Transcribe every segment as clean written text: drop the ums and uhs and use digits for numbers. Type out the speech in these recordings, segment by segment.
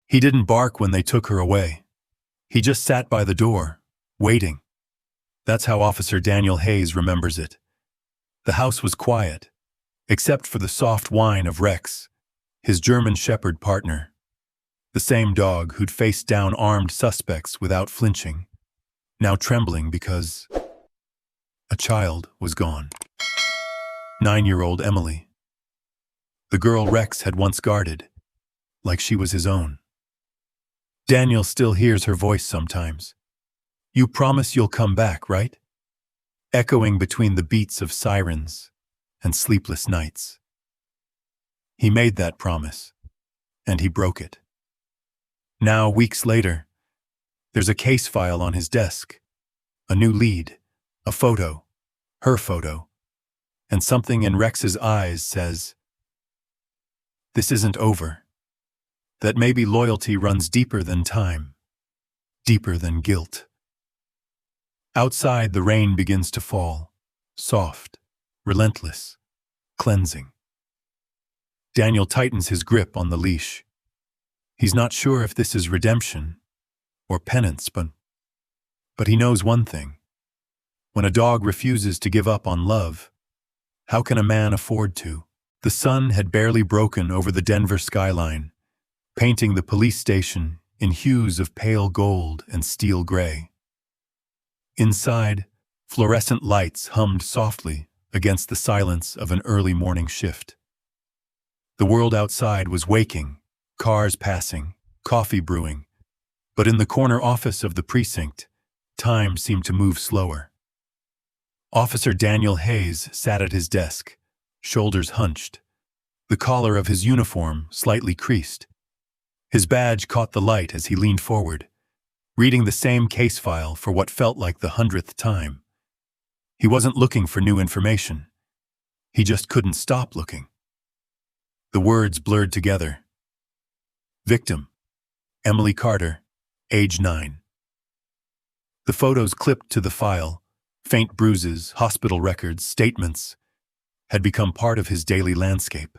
He didn't bark when they took her away. He just sat by the door, waiting. That's how Officer Daniel Hayes remembers it. The house was quiet, except for the soft whine of Rex, his German Shepherd partner. The same dog who'd faced down armed suspects without flinching, now trembling because a child was gone. 9-year-old Emily. The girl Rex had once guarded, like she was his own. Daniel still hears her voice sometimes. "You promise you'll come back, right?" Echoing between the beats of sirens and sleepless nights. He made that promise, and he broke it. Now, weeks later, there's a case file on his desk, a new lead, a photo, her photo, and something in Rex's eyes says, this isn't over. That maybe loyalty runs deeper than time, deeper than guilt. Outside, the rain begins to fall, soft, relentless, cleansing. Daniel tightens his grip on the leash. He's not sure if this is redemption or penance, but he knows one thing. When a dog refuses to give up on love, how can a man afford to? The sun had barely broken over the Denver skyline, painting the police station in hues of pale gold and steel gray. Inside, fluorescent lights hummed softly against the silence of an early morning shift. The world outside was waking, cars passing, coffee brewing, but in the corner office of the precinct, time seemed to move slower. Officer Daniel Hayes sat at his desk, shoulders hunched, the collar of his uniform slightly creased. His badge caught the light as he leaned forward, reading the same case file for what felt like the 100th time. He wasn't looking for new information. He just couldn't stop looking. The words blurred together. Victim: Emily Carter, age 9. The photos clipped to the file, faint bruises, hospital records, statements, had become part of his daily landscape.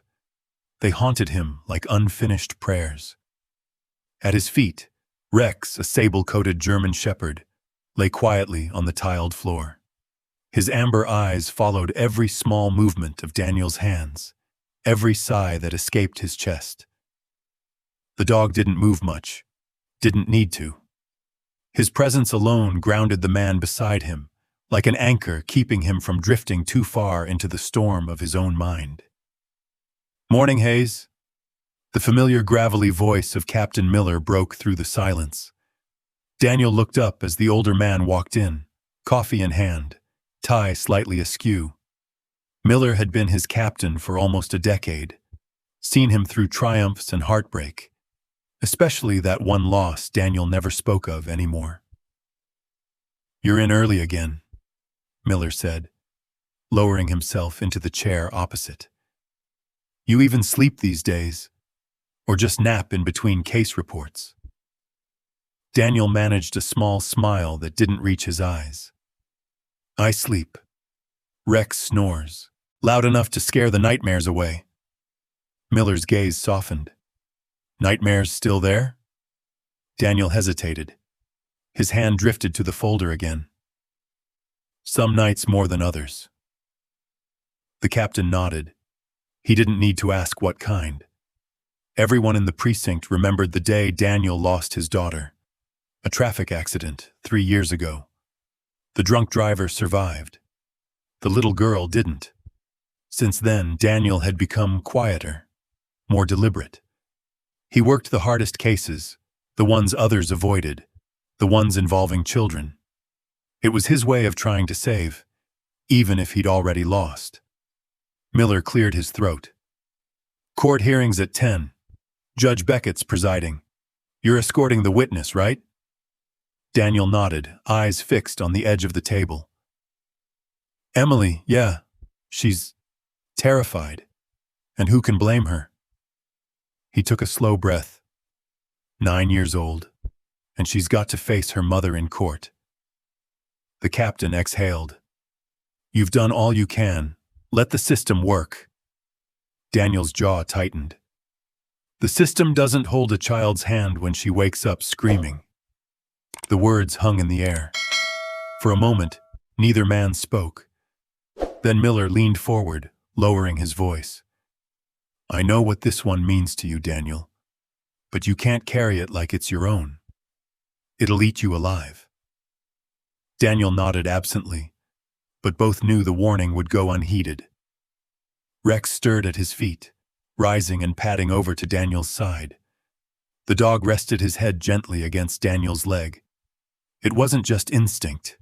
They haunted him like unfinished prayers. At his feet, Rex, a sable-coated German Shepherd, lay quietly on the tiled floor. His amber eyes followed every small movement of Daniel's hands, every sigh that escaped his chest. The dog didn't move much, didn't need to. His presence alone grounded the man beside him, like an anchor keeping him from drifting too far into the storm of his own mind. "Morning, Hayes." The familiar gravelly voice of Captain Miller broke through the silence. Daniel looked up as the older man walked in, coffee in hand, tie slightly askew. Miller had been his captain for almost a decade, seen him through triumphs and heartbreak, especially that one loss Daniel never spoke of anymore. "You're in early again," Miller said, lowering himself into the chair opposite. "You even sleep these days, or just nap in between case reports." Daniel managed a small smile that didn't reach his eyes. "I sleep." Rex snores, loud enough to scare the nightmares away. Miller's gaze softened. "Nightmares still there?" Daniel hesitated. His hand drifted to the folder again. "Some nights more than others." The captain nodded. He didn't need to ask what kind. Everyone in the precinct remembered the day Daniel lost his daughter. A traffic accident 3 years ago. The drunk driver survived. The little girl didn't. Since then, Daniel had become quieter, more deliberate. He worked the hardest cases, the ones others avoided, the ones involving children. It was his way of trying to save, even if he'd already lost. Miller cleared his throat. "Court hearings at 10. Judge Beckett's presiding. You're escorting the witness, right?" Daniel nodded, eyes fixed on the edge of the table. "Emily, yeah. She's terrified. And who can blame her?" He took a slow breath. 9 years old, and she's got to face her mother in court. The captain exhaled. "You've done all you can. Let the system work." Daniel's jaw tightened. The system doesn't hold a child's hand when she wakes up screaming. The words hung in the air. For a moment, neither man spoke. Then Miller leaned forward, lowering his voice. I know what this one means to you, Daniel, but you can't carry it like it's your own. It'll eat you alive. Daniel nodded absently, but both knew the warning would go unheeded. Rex stirred at his feet, rising and padding over to Daniel's side. The dog rested his head gently against Daniel's leg. It wasn't just instinct.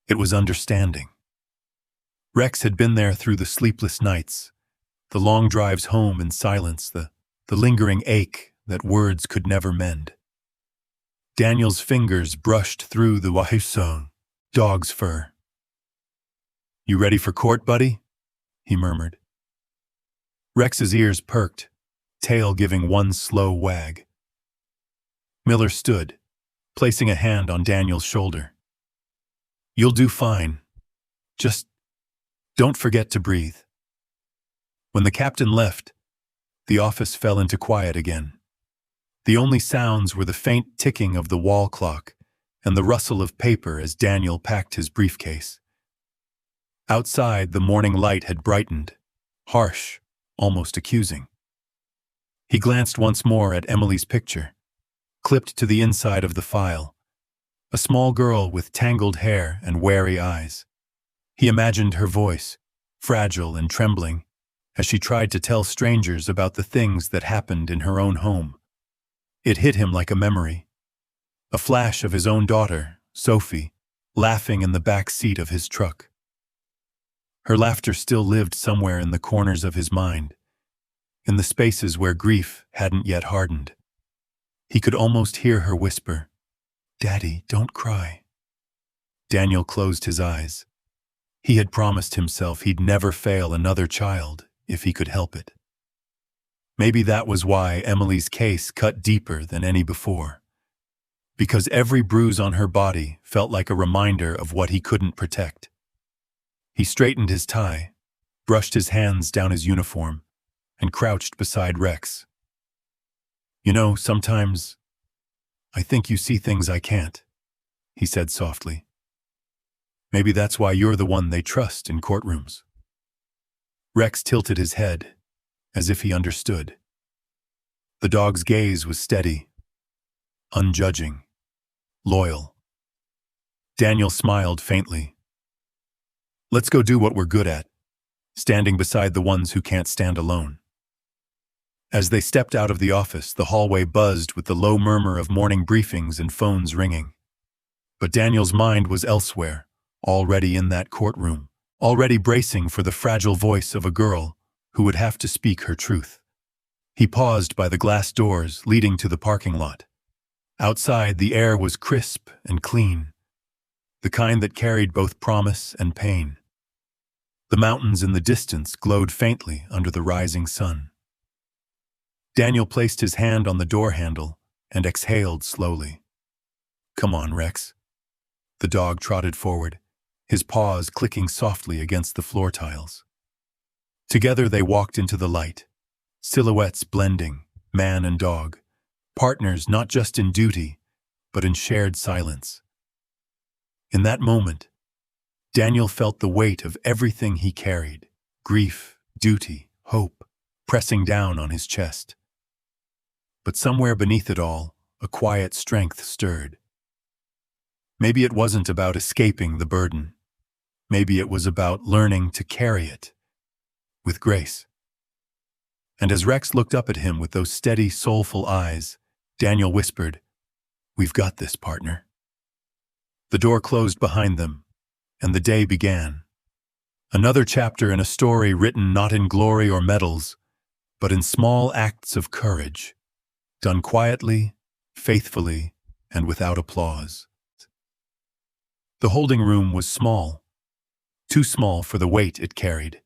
It was understanding. Rex had been there through the sleepless nights, the long drives home in silence, the lingering ache that words could never mend. Daniel's fingers brushed through the wahusong, dog's fur. You ready for court, buddy? He murmured. Rex's ears perked, tail giving one slow wag. Miller stood, placing a hand on Daniel's shoulder. You'll do fine. Just don't forget to breathe. When the captain left, the office fell into quiet again. The only sounds were the faint ticking of the wall clock and the rustle of paper as Daniel packed his briefcase. Outside, the morning light had brightened, harsh, almost accusing. He glanced once more at Emily's picture, clipped to the inside of the file. A small girl with tangled hair and wary eyes. He imagined her voice, fragile and trembling, as she tried to tell strangers about the things that happened in her own home. It hit him like a memory. A flash of his own daughter, Sophie, laughing in the back seat of his truck. Her laughter still lived somewhere in the corners of his mind, in the spaces where grief hadn't yet hardened. He could almost hear her whisper, "Daddy, don't cry." Daniel closed his eyes. He had promised himself he'd never fail another child if he could help it. Maybe that was why Emily's case cut deeper than any before. Because every bruise on her body felt like a reminder of what he couldn't protect. He straightened his tie, brushed his hands down his uniform, and crouched beside Rex. You know, sometimes I think you see things I can't, he said softly. Maybe that's why you're the one they trust in courtrooms. Rex tilted his head, as if he understood. The dog's gaze was steady, unjudging, loyal. Daniel smiled faintly. Let's go do what we're good at, standing beside the ones who can't stand alone. As they stepped out of the office, the hallway buzzed with the low murmur of morning briefings and phones ringing. But Daniel's mind was elsewhere, already in that courtroom, already bracing for the fragile voice of a girl who would have to speak her truth. He paused by the glass doors leading to the parking lot. Outside, the air was crisp and clean, the kind that carried both promise and pain. The mountains in the distance glowed faintly under the rising sun. Daniel placed his hand on the door handle and exhaled slowly. Come on, Rex. The dog trotted forward, his paws clicking softly against the floor tiles. Together they walked into the light, silhouettes blending, man and dog, partners not just in duty, but in shared silence. In that moment, Daniel felt the weight of everything he carried, grief, duty, hope, pressing down on his chest. But somewhere beneath it all, a quiet strength stirred. Maybe it wasn't about escaping the burden. Maybe it was about learning to carry it with grace. And as Rex looked up at him with those steady, soulful eyes, Daniel whispered, "We've got this, partner." The door closed behind them, and the day began. Another chapter in a story written not in glory or medals, but in small acts of courage, done quietly, faithfully, and without applause. The holding room was small, too small for the weight it carried.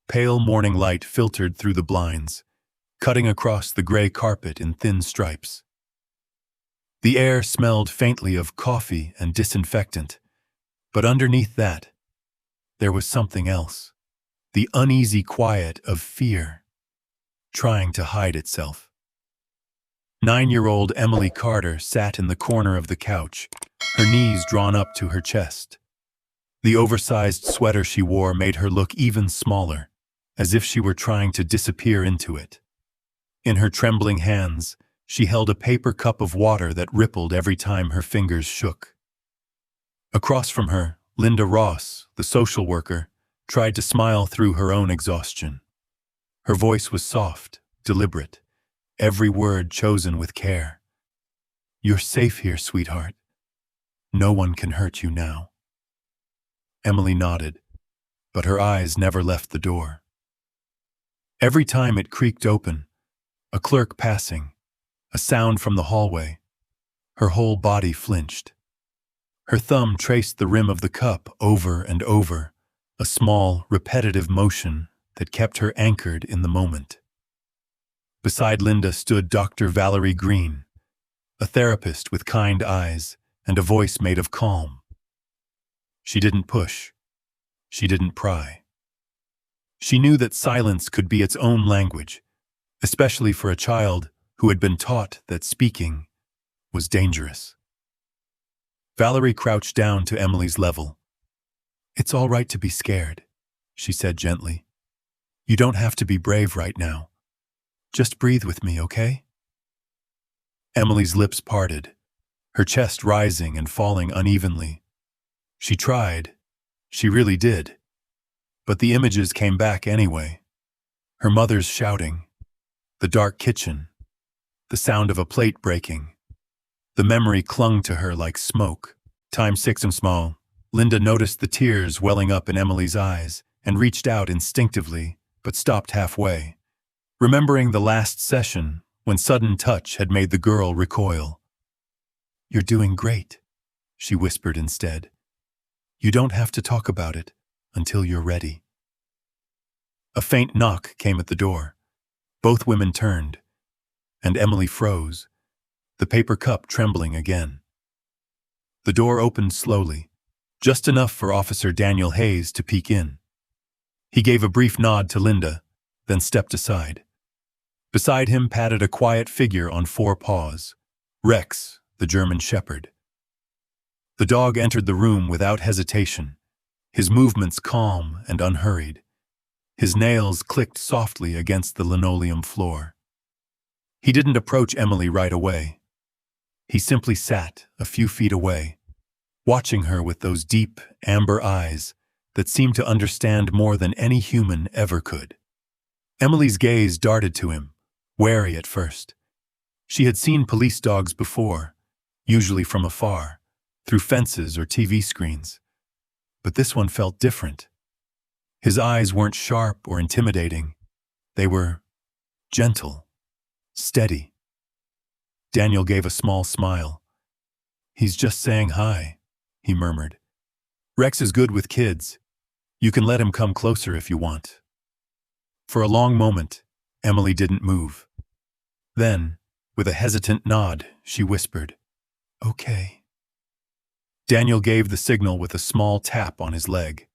Pale morning light filtered through the blinds, cutting across the gray carpet in thin stripes. The air smelled faintly of coffee and disinfectant, but underneath that, there was something else, the uneasy quiet of fear. trying to hide itself. 9-year-old Emily Carter sat in the corner of the couch, her knees drawn up to her chest. The oversized sweater she wore made her look even smaller, as if she were trying to disappear into it. In her trembling hands, she held a paper cup of water that rippled every time her fingers shook. Across from her, Linda Ross, the social worker, tried to smile through her own exhaustion. Her voice was soft, deliberate, every word chosen with care. "You're safe here, sweetheart. No one can hurt you now." Emily nodded, but her eyes never left the door. Every time it creaked open, a clerk passing, a sound from the hallway, her whole body flinched. Her thumb traced the rim of the cup over and over, a small, repetitive motion that kept her anchored in the moment. Beside Linda stood Dr. Valerie Green, a therapist with kind eyes and a voice made of calm. She didn't push. She didn't pry. She knew that silence could be its own language, especially for a child who had been taught that speaking was dangerous. Valerie crouched down to Emily's level. "It's all right to be scared," she said gently. "You don't have to be brave right now. Just breathe with me, okay?" Emily's lips parted, her chest rising and falling unevenly. She tried. She really did. But the images came back anyway. Her mother's shouting, the dark kitchen, the sound of a plate breaking. The memory clung to her like smoke. Time 6 and small, Linda noticed the tears welling up in Emily's eyes and reached out instinctively, but stopped halfway, remembering the last session when sudden touch had made the girl recoil. "You're doing great," she whispered instead. "You don't have to talk about it until you're ready." A faint knock came at the door. Both women turned, and Emily froze, the paper cup trembling again. The door opened slowly, just enough for Officer Daniel Hayes to peek in. He gave a brief nod to Linda, then stepped aside. Beside him padded a quiet figure on 4 paws, Rex, the German Shepherd. The dog entered the room without hesitation, his movements calm and unhurried. His nails clicked softly against the linoleum floor. He didn't approach Emily right away. He simply sat a few feet away, watching her with those deep, amber eyes that seemed to understand more than any human ever could. Emily's gaze darted to him, wary at first. She had seen police dogs before, usually from afar, through fences or TV screens. But this one felt different. His eyes weren't sharp or intimidating. They were gentle, steady. Daniel gave a small smile. "He's just saying hi," he murmured. "Rex is good with kids. You can let him come closer if you want." For a long moment, Emily didn't move. Then, with a hesitant nod, she whispered, "Okay." Daniel gave the signal with a small tap on his leg.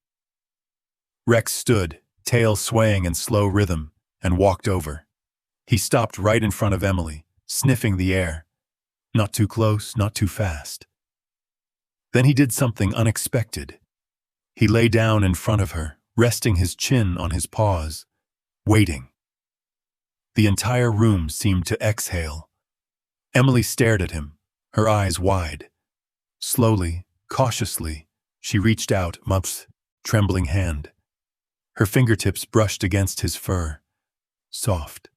Rex stood, tail swaying in slow rhythm, and walked over. He stopped right in front of Emily, sniffing the air. Not too close, not too fast. Then he did something unexpected. He lay down in front of her, resting his chin on his paws, waiting. The entire room seemed to exhale. Emily stared at him, her eyes wide. Slowly, cautiously, she reached out Mup's trembling hand. Her fingertips brushed against his fur. Soft,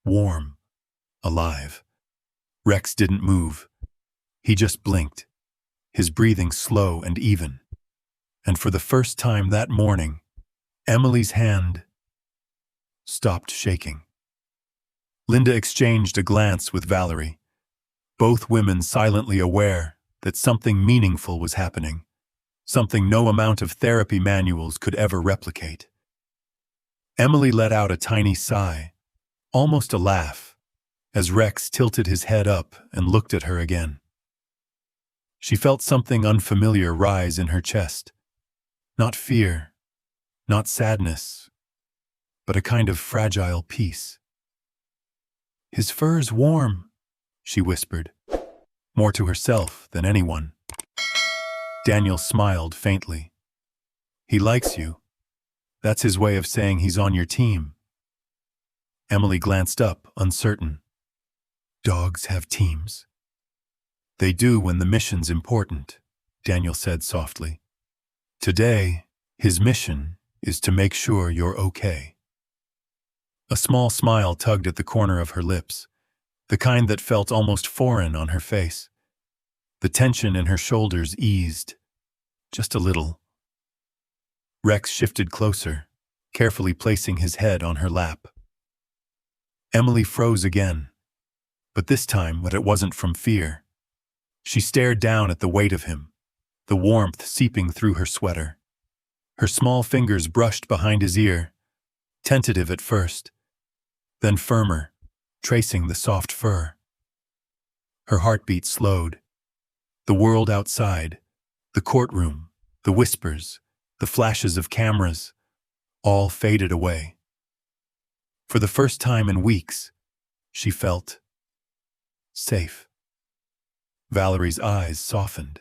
warm, alive. Rex didn't move. He just blinked, his breathing slow and even. And for the first time that morning, Emily's hand stopped shaking. Linda exchanged a glance with Valerie, both women silently aware that something meaningful was happening, something no amount of therapy manuals could ever replicate. Emily let out a tiny sigh, almost a laugh, as Rex tilted his head up and looked at her again. She felt something unfamiliar rise in her chest. Not fear, not sadness, but a kind of fragile peace. His fur's warm, she whispered, more to herself than anyone. Daniel smiled faintly. He likes you. That's his way of saying he's on your team. Emily glanced up, uncertain. Dogs have teams. They do when the mission's important, Daniel said softly. Today, his mission is to make sure you're okay. A small smile tugged at the corner of her lips, the kind that felt almost foreign on her face. The tension in her shoulders eased, just a little. Rex shifted closer, carefully placing his head on her lap. Emily froze again, but this time it wasn't from fear. She stared down at the weight of him, the warmth seeping through her sweater. Her small fingers brushed behind his ear, tentative at first, then firmer, tracing the soft fur. Her heartbeat slowed. The world outside, the courtroom, the whispers, the flashes of cameras, all faded away. For the first time in weeks, she felt safe. Valerie's eyes softened.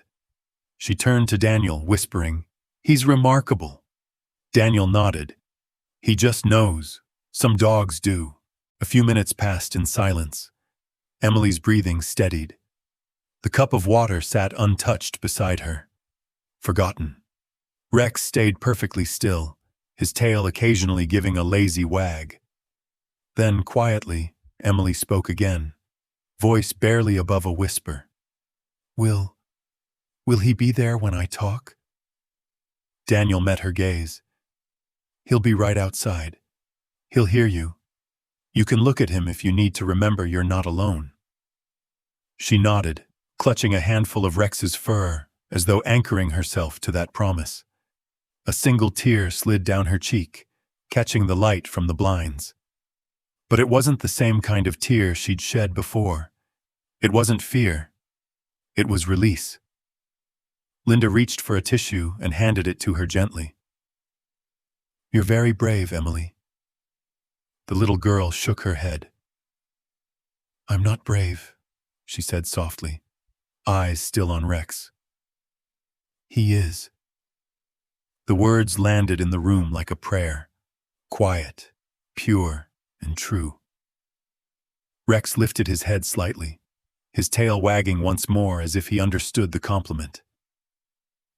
She turned to Daniel, whispering, "He's remarkable." Daniel nodded. "He just knows. Some dogs do." A few minutes passed in silence. Emily's breathing steadied. The cup of water sat untouched beside her. Forgotten. Rex stayed perfectly still, his tail occasionally giving a lazy wag. Then, quietly, Emily spoke again, voice barely above a whisper. Will he be there when I talk?" Daniel met her gaze. "He'll be right outside. He'll hear you. You can look at him if you need to remember you're not alone." She nodded, clutching a handful of Rex's fur, as though anchoring herself to that promise. A single tear slid down her cheek, catching the light from the blinds. But it wasn't the same kind of tear she'd shed before. It wasn't fear. It was release. Linda reached for a tissue and handed it to her gently. "You're very brave, Emily." The little girl shook her head. "I'm not brave," she said softly, eyes still on Rex. "He is." The words landed in the room like a prayer, quiet, pure, and true. Rex lifted his head slightly, his tail wagging once more as if he understood the compliment.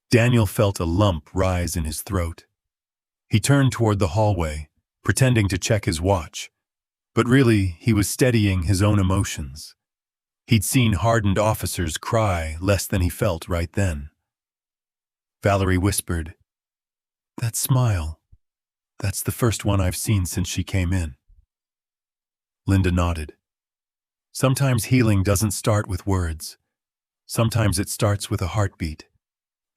Daniel felt a lump rise in his throat. He turned toward the hallway, pretending to check his watch, but really he was steadying his own emotions. He'd seen hardened officers cry less than he felt right then. Valerie whispered, "That smile, that's the first one I've seen since she came in." Linda nodded. Sometimes healing doesn't start with words. Sometimes it starts with a heartbeat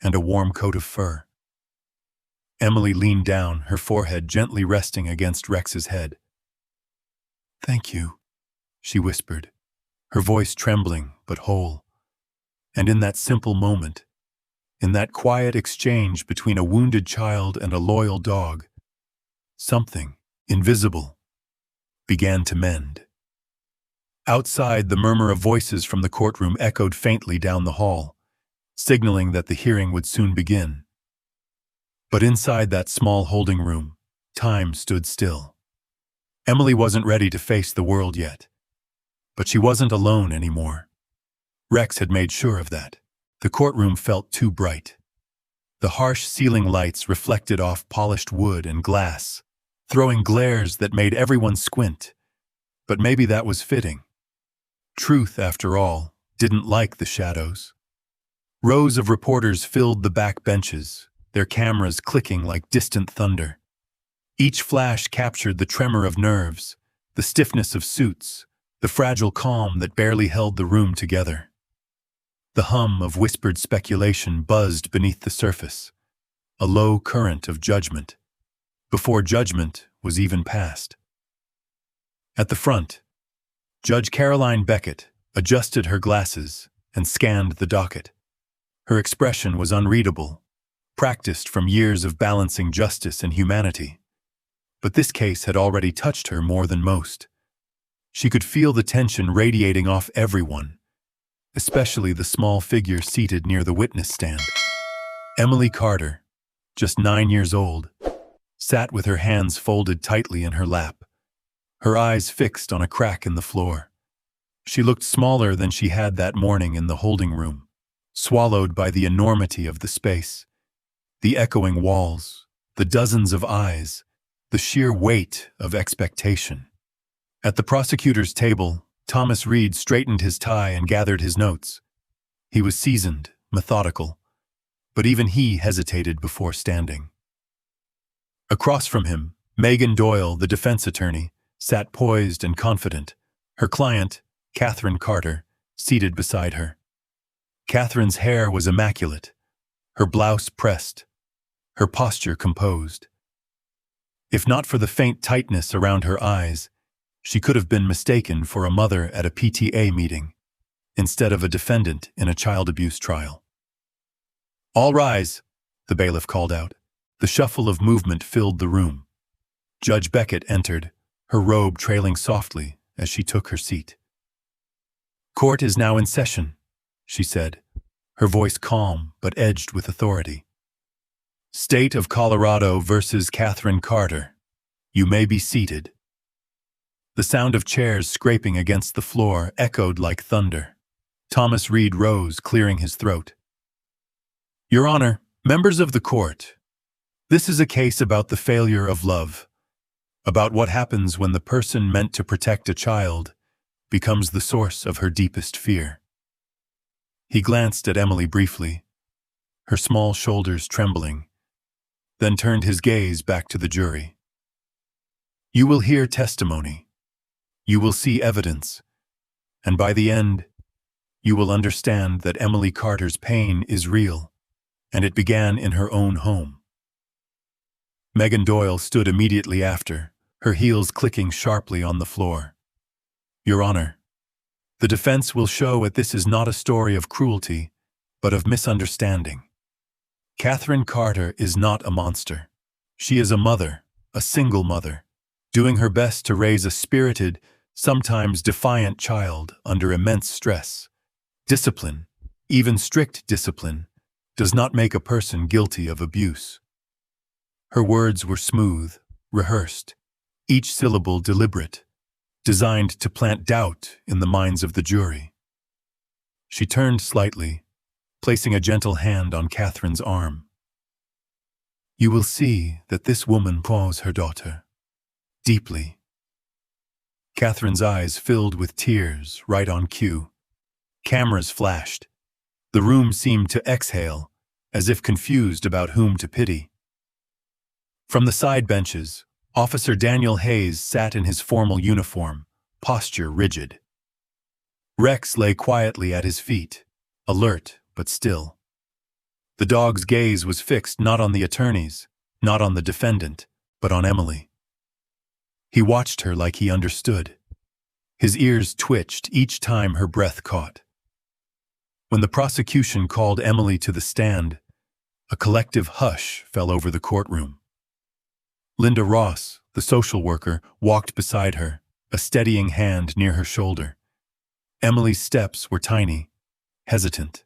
and a warm coat of fur. Emily leaned down, her forehead gently resting against Rex's head. "Thank you," she whispered, her voice trembling but whole. And in that simple moment, in that quiet exchange between a wounded child and a loyal dog, something invisible began to mend. Outside, the murmur of voices from the courtroom echoed faintly down the hall, signaling that the hearing would soon begin. But inside that small holding room, time stood still. Emily wasn't ready to face the world yet, but she wasn't alone anymore. Rex had made sure of that. The courtroom felt too bright. The harsh ceiling lights reflected off polished wood and glass, throwing glares that made everyone squint. But maybe that was fitting. Truth, after all, didn't like the shadows. Rows of reporters filled the back benches, their cameras clicking like distant thunder. Each flash captured the tremor of nerves, the stiffness of suits, the fragile calm that barely held the room together. The hum of whispered speculation buzzed beneath the surface, a low current of judgment, before judgment was even passed. At the front, Judge Caroline Beckett adjusted her glasses and scanned the docket. Her expression was unreadable, practiced from years of balancing justice and humanity. But this case had already touched her more than most. She could feel the tension radiating off everyone, especially the small figure seated near the witness stand. Emily Carter, just 9 years old, sat with her hands folded tightly in her lap, her eyes fixed on a crack in the floor. She looked smaller than she had that morning in the holding room, swallowed by the enormity of the space, the echoing walls, the dozens of eyes, the sheer weight of expectation. At the prosecutor's table, Thomas Reed straightened his tie and gathered his notes. He was seasoned, methodical, but even he hesitated before standing. Across from him, Megan Doyle, the defense attorney, sat poised and confident, her client, Catherine Carter, seated beside her. Catherine's hair was immaculate, her blouse pressed, her posture composed. If not for the faint tightness around her eyes, she could have been mistaken for a mother at a PTA meeting, instead of a defendant in a child abuse trial. "All rise," the bailiff called out. The shuffle of movement filled the room. Judge Beckett entered, her robe trailing softly as she took her seat. "Court is now in session," she said, her voice calm but edged with authority. "State of Colorado versus Catherine Carter. You may be seated." The sound of chairs scraping against the floor echoed like thunder. Thomas Reed rose, clearing his throat. "Your Honor, members of the court, this is a case about the failure of love, about what happens when the person meant to protect a child becomes the source of her deepest fear." He glanced at Emily briefly, her small shoulders trembling, then turned his gaze back to the jury. "You will hear testimony. You will see evidence, and by the end, you will understand that Emily Carter's pain is real, and it began in her own home." Megan Doyle stood immediately after, her heels clicking sharply on the floor. "Your Honor, the defense will show that this is not a story of cruelty, but of misunderstanding. Catherine Carter is not a monster. She is a mother, a single mother, doing her best to raise a spirited, sometimes defiant child under immense stress. Discipline, even strict discipline, does not make a person guilty of abuse." Her words were smooth, rehearsed, each syllable deliberate, designed to plant doubt in the minds of the jury. She turned slightly, placing a gentle hand on Catherine's arm. "You will see that this woman paws her daughter. Deeply." Catherine's eyes filled with tears right on cue. Cameras flashed. The room seemed to exhale, as if confused about whom to pity. From the side benches, Officer Daniel Hayes sat in his formal uniform, posture rigid. Rex lay quietly at his feet, alert but still. The dog's gaze was fixed not on the attorneys, not on the defendant, but on Emily. He watched her like he understood. His ears twitched each time her breath caught. When the prosecution called Emily to the stand, a collective hush fell over the courtroom. Linda Ross, the social worker, walked beside her, a steadying hand near her shoulder. Emily's steps were tiny, hesitant.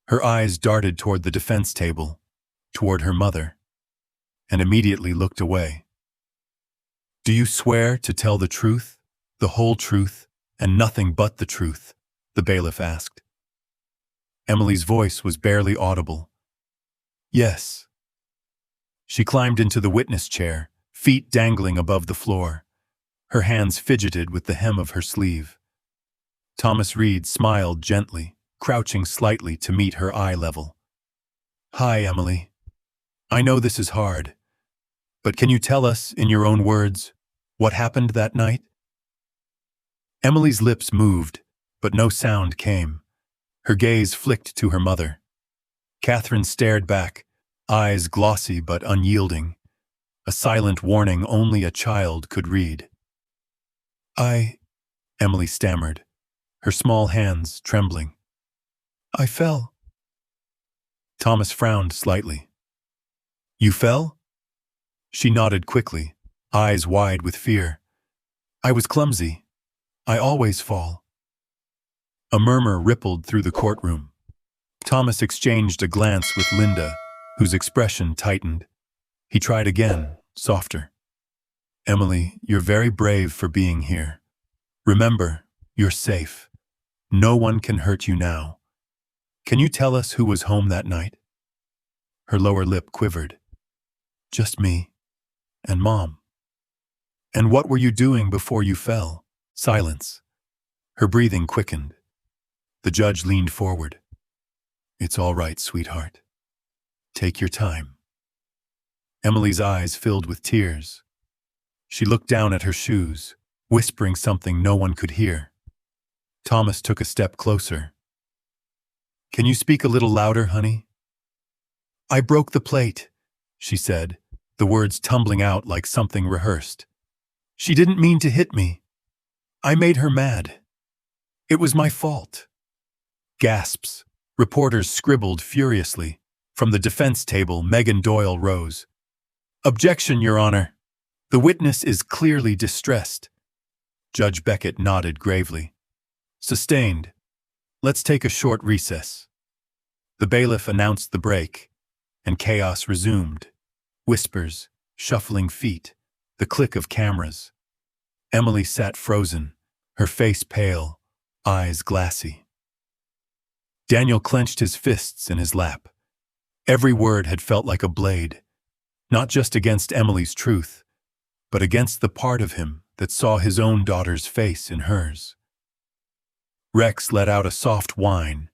Her eyes darted toward the defense table, toward her mother, and immediately looked away. "Do you swear to tell the truth, the whole truth, and nothing but the truth?" the bailiff asked. Emily's voice was barely audible. "Yes." She climbed into the witness chair, feet dangling above the floor. Her hands fidgeted with the hem of her sleeve. Thomas Reed smiled gently, crouching slightly to meet her eye level. "Hi, Emily. I know this is hard, but can you tell us, in your own words, what happened that night?" Emily's lips moved, but no sound came. Her gaze flicked to her mother. Catherine stared back, eyes glossy but unyielding, a silent warning only a child could read. Emily stammered, her small hands trembling. "I fell." Thomas frowned slightly. "You fell?" She nodded quickly, eyes wide with fear. "I was clumsy. I always fall. A murmur rippled through the courtroom. Thomas exchanged a glance with Linda, whose expression tightened. He tried again, softer. Emily, you're very brave for being here. Remember, you're safe. No one can hurt you now. Can you tell us who was home that night? Her lower lip quivered. Just me and Mom. And what were you doing before you fell? Silence. Her breathing quickened. The judge leaned forward. It's all right, sweetheart. Take your time. Emily's eyes filled with tears. She looked down at her shoes, whispering something no one could hear. Thomas took a step closer. Can you speak a little louder, honey? I broke the plate, she said, the words tumbling out like something rehearsed. She didn't mean to hit me. I made her mad. It was my fault. Gasps. Reporters scribbled furiously. From the defense table, Megan Doyle rose. Objection, Your Honor. The witness is clearly distressed. Judge Beckett nodded gravely. Sustained. Let's take a short recess. The bailiff announced the break, and chaos resumed. Whispers, shuffling feet, the click of cameras. Emily sat frozen, her face pale, eyes glassy. Daniel clenched his fists in his lap. Every word had felt like a blade, not just against Emily's truth, but against the part of him that saw his own daughter's face in hers. Rex let out a soft whine,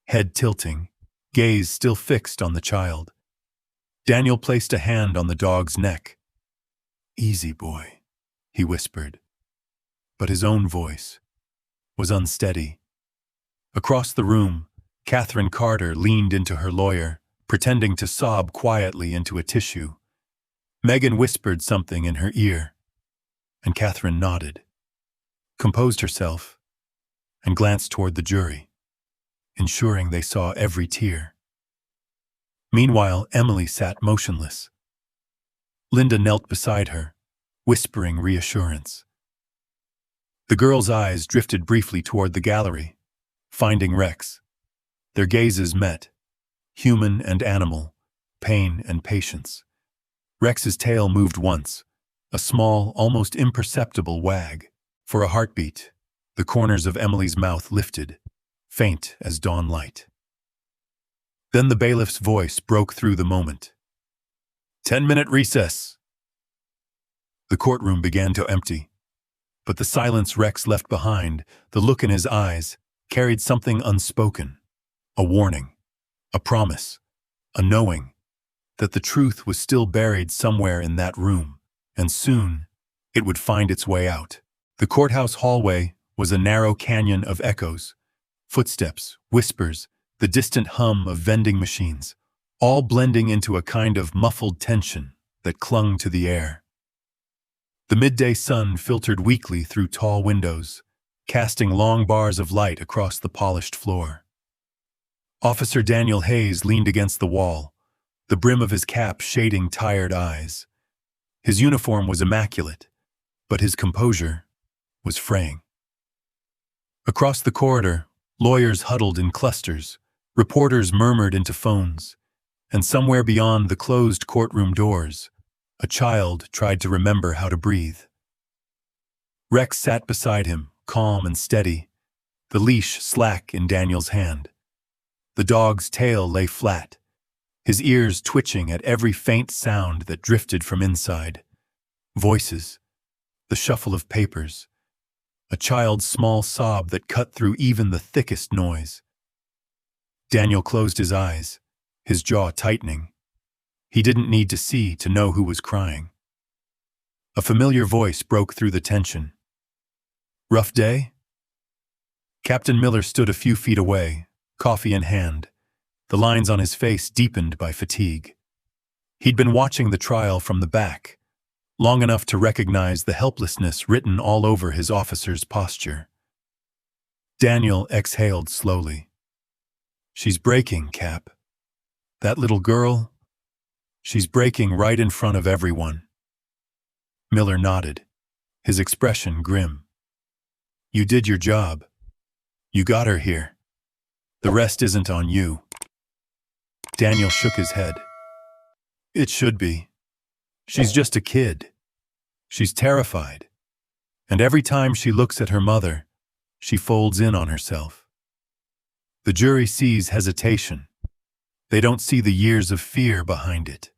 head tilting, gaze still fixed on the child. Daniel placed a hand on the dog's neck. Easy, boy, he whispered. But his own voice was unsteady. Across the room, Catherine Carter leaned into her lawyer, pretending to sob quietly into a tissue. Megan whispered something in her ear, and Catherine nodded, composed herself, and glanced toward the jury, ensuring they saw every tear. Meanwhile, Emily sat motionless. Linda knelt beside her, whispering reassurance. The girl's eyes drifted briefly toward the gallery, finding Rex. Their gazes met, human and animal, pain and patience. Rex's tail moved once, a small, almost imperceptible wag. For a heartbeat, the corners of Emily's mouth lifted, faint as dawn light. Then the bailiff's voice broke through the moment. 10-minute recess. The courtroom began to empty, but the silence Rex left behind, the look in his eyes, carried something unspoken. A warning, a promise, a knowing that the truth was still buried somewhere in that room, and soon it would find its way out. The courthouse hallway was a narrow canyon of echoes, footsteps, whispers, the distant hum of vending machines, all blending into a kind of muffled tension that clung to the air. The midday sun filtered weakly through tall windows, casting long bars of light across the polished floor. Officer Daniel Hayes leaned against the wall, the brim of his cap shading tired eyes. His uniform was immaculate, but his composure was fraying. Across the corridor, lawyers huddled in clusters, reporters murmured into phones, and somewhere beyond the closed courtroom doors, a child tried to remember how to breathe. Rex sat beside him, calm and steady, the leash slack in Daniel's hand. The dog's tail lay flat, his ears twitching at every faint sound that drifted from inside. Voices, the shuffle of papers, a child's small sob that cut through even the thickest noise. Daniel closed his eyes, his jaw tightening. He didn't need to see to know who was crying. A familiar voice broke through the tension. Rough day? Captain Miller stood a few feet away, coffee in hand, the lines on his face deepened by fatigue. He'd been watching the trial from the back, long enough to recognize the helplessness written all over his officer's posture. Daniel exhaled slowly. She's breaking, Cap. That little girl, she's breaking right in front of everyone. Miller nodded, his expression grim. You did your job. You got her here. The rest isn't on you. Daniel shook his head. It should be. She's just a kid. She's terrified. And every time she looks at her mother, she folds in on herself. The jury sees hesitation. They don't see the years of fear behind it.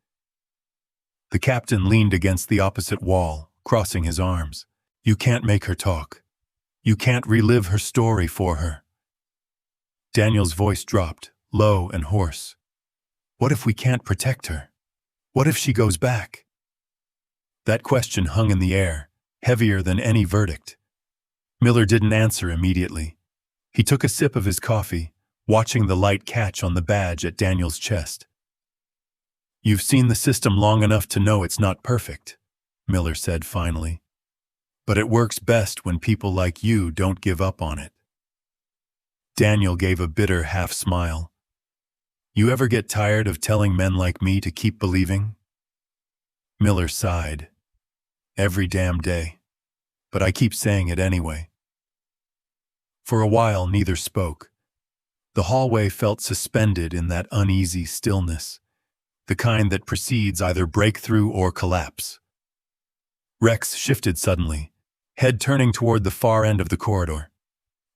The captain leaned against the opposite wall, crossing his arms. You can't make her talk. You can't relive her story for her. Daniel's voice dropped, low and hoarse. What if we can't protect her? What if she goes back? That question hung in the air, heavier than any verdict. Miller didn't answer immediately. He took a sip of his coffee, watching the light catch on the badge at Daniel's chest. You've seen the system long enough to know it's not perfect, Miller said finally. But it works best when people like you don't give up on it. Daniel gave a bitter half-smile. You ever get tired of telling men like me to keep believing? Miller sighed. Every damn day. But I keep saying it anyway. For a while, neither spoke. The hallway felt suspended in that uneasy stillness, the kind that precedes either breakthrough or collapse. Rex shifted suddenly, head turning toward the far end of the corridor.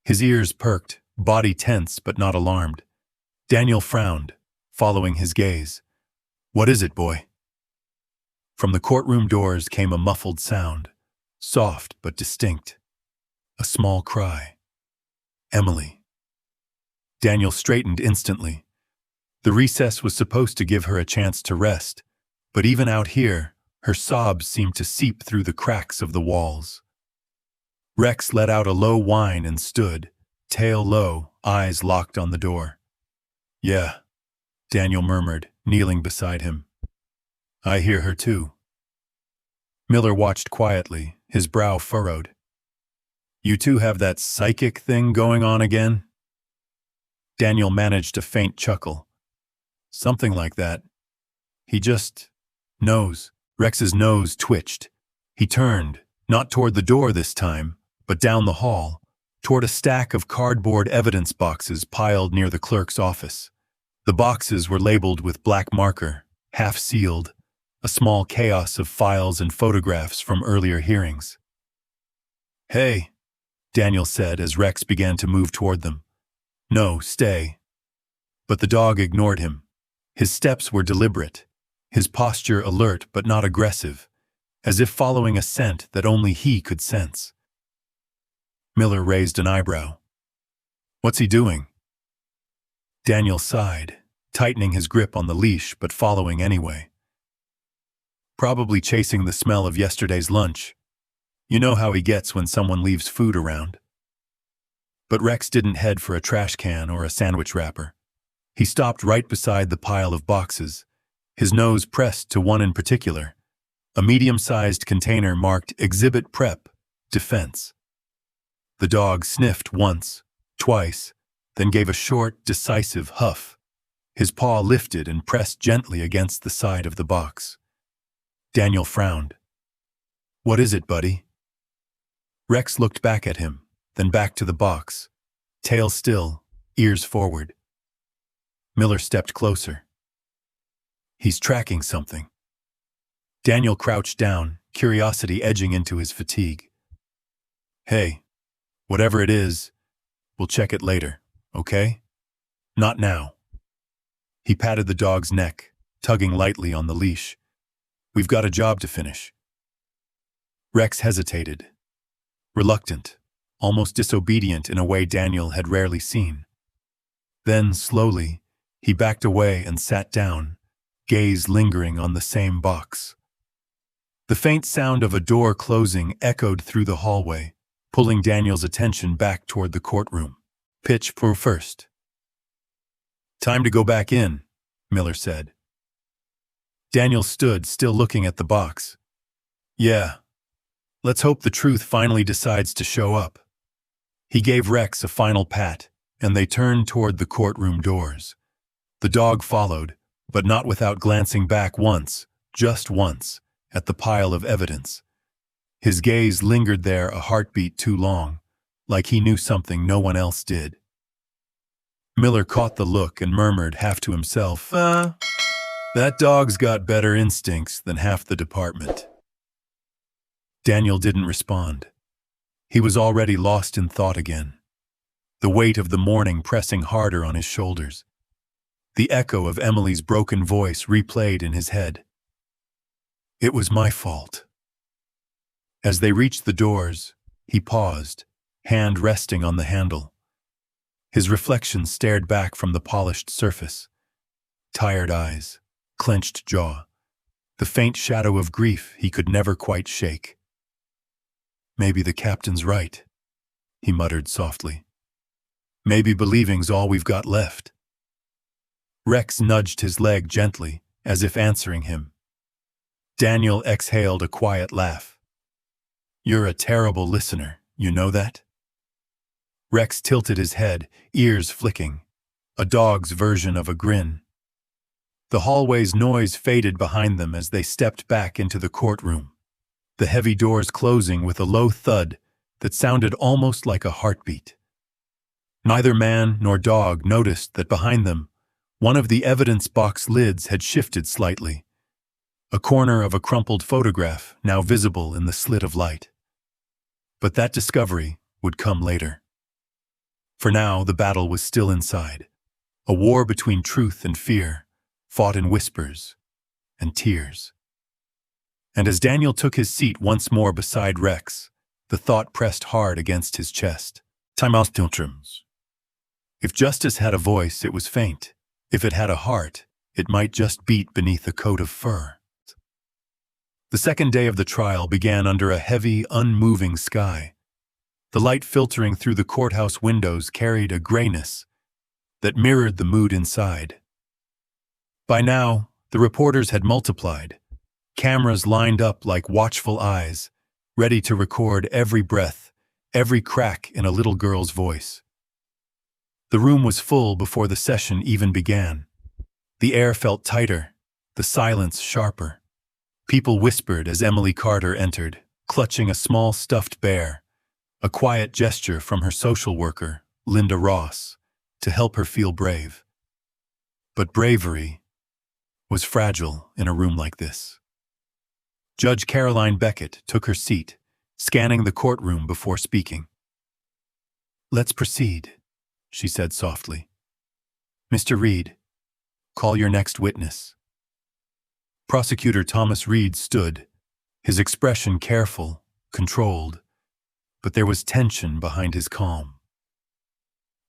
His ears perked, body tense but not alarmed. Daniel frowned, following his gaze. What is it, boy? From the courtroom doors came a muffled sound, soft but distinct. A small cry. Emily. Daniel straightened instantly. The recess was supposed to give her a chance to rest, but even out here, her sobs seemed to seep through the cracks of the walls. Rex let out a low whine and stood, tail low, eyes locked on the door. Yeah, Daniel murmured, kneeling beside him. I hear her too. Miller watched quietly, his brow furrowed. You two have that psychic thing going on again? Daniel managed a faint chuckle. Something like that. He just knows. Rex's nose twitched. He turned, not toward the door this time, but down the hall, toward a stack of cardboard evidence boxes piled near the clerk's office. The boxes were labeled with black marker, half-sealed, a small chaos of files and photographs from earlier hearings. Hey, Daniel said as Rex began to move toward them. No, stay. But the dog ignored him. His steps were deliberate, his posture alert but not aggressive, as if following a scent that only he could sense. Miller raised an eyebrow. What's he doing? Daniel sighed, tightening his grip on the leash but following anyway. Probably chasing the smell of yesterday's lunch. You know how he gets when someone leaves food around. But Rex didn't head for a trash can or a sandwich wrapper. He stopped right beside the pile of boxes, his nose pressed to one in particular, a medium-sized container marked Exhibit Prep, Defense. The dog sniffed once, twice, then gave a short, decisive huff. His paw lifted and pressed gently against the side of the box. Daniel frowned. What is it, buddy? Rex looked back at him, then back to the box, tail still, ears forward. Miller stepped closer. He's tracking something. Daniel crouched down, curiosity edging into his fatigue. Hey, whatever it is, we'll check it later, okay? Not now. He patted the dog's neck, tugging lightly on the leash. We've got a job to finish. Rex hesitated, reluctant, almost disobedient in a way Daniel had rarely seen. Then, slowly, he backed away and sat down, gaze lingering on the same box. The faint sound of a door closing echoed through the hallway, pulling Daniel's attention back toward the courtroom. Pitch for first. Time to go back in, Miller said. Daniel stood, still looking at the box. Yeah. Let's hope the truth finally decides to show up. He gave Rex a final pat, and they turned toward the courtroom doors. The dog followed, but not without glancing back once, just once, at the pile of evidence. His gaze lingered there a heartbeat too long, like he knew something no one else did. Miller caught the look and murmured half to himself, that dog's got better instincts than half the department. Daniel didn't respond. He was already lost in thought again, the weight of the morning pressing harder on his shoulders. The echo of Emily's broken voice replayed in his head. It was my fault. As they reached the doors, he paused, hand resting on the handle. His reflection stared back from the polished surface. Tired eyes, clenched jaw, the faint shadow of grief he could never quite shake. Maybe the captain's right, he muttered softly. Maybe believing's all we've got left. Rex nudged his leg gently, as if answering him. Daniel exhaled a quiet laugh. You're a terrible listener, you know that? Rex tilted his head, ears flicking, a dog's version of a grin. The hallway's noise faded behind them as they stepped back into the courtroom, the heavy doors closing with a low thud that sounded almost like a heartbeat. Neither man nor dog noticed that behind them, one of the evidence box lids had shifted slightly, a corner of a crumpled photograph now visible in the slit of light. But that discovery would come later. For now, the battle was still inside, a war between truth and fear, fought in whispers and tears. And as Daniel took his seat once more beside Rex, the thought pressed hard against his chest. Time out, Trembles. If justice had a voice, it was faint. If it had a heart, it might just beat beneath a coat of fur. The second day of the trial began under a heavy, unmoving sky. The light filtering through the courthouse windows carried a grayness that mirrored the mood inside. By now, the reporters had multiplied, cameras lined up like watchful eyes, ready to record every breath, every crack in a little girl's voice. The room was full before the session even began. The air felt tighter, the silence sharper. People whispered as Emily Carter entered, clutching a small stuffed bear, a quiet gesture from her social worker, Linda Ross, to help her feel brave. But bravery was fragile in a room like this. Judge Caroline Beckett took her seat, scanning the courtroom before speaking. "Let's proceed," she said softly. "Mr. Reed, call your next witness." Prosecutor Thomas Reed stood, his expression careful, controlled, but there was tension behind his calm.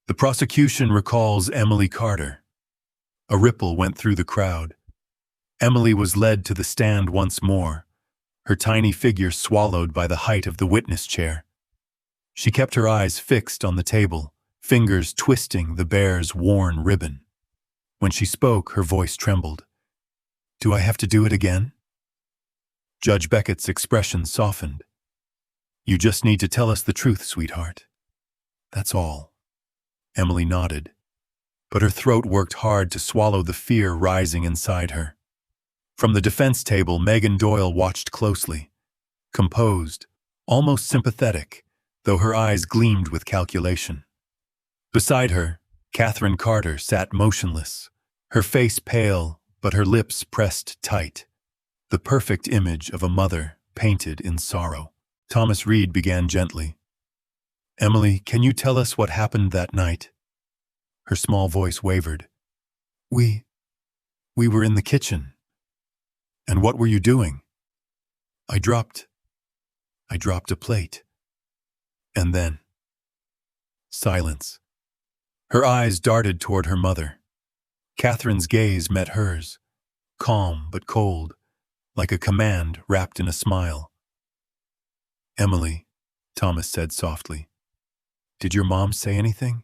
"The prosecution recalls Emily Carter." A ripple went through the crowd. Emily was led to the stand once more, her tiny figure swallowed by the height of the witness chair. She kept her eyes fixed on the table, fingers twisting the bear's worn ribbon. When she spoke, her voice trembled. "Do I have to do it again?" Judge Beckett's expression softened. "You just need to tell us the truth, sweetheart. That's all." Emily nodded, but her throat worked hard to swallow the fear rising inside her. From the defense table, Megan Doyle watched closely, composed, almost sympathetic, though her eyes gleamed with calculation. Beside her, Catherine Carter sat motionless, her face pale, but her lips pressed tight, the perfect image of a mother painted in sorrow. Thomas Reed began gently. "Emily, can you tell us what happened that night?" Her small voice wavered. We were in the kitchen." "And what were you doing?" I dropped a plate. And then silence. Her eyes darted toward her mother. Catherine's gaze met hers, calm but cold, like a command wrapped in a smile. "Emily," Thomas said softly, "did your mom say anything?"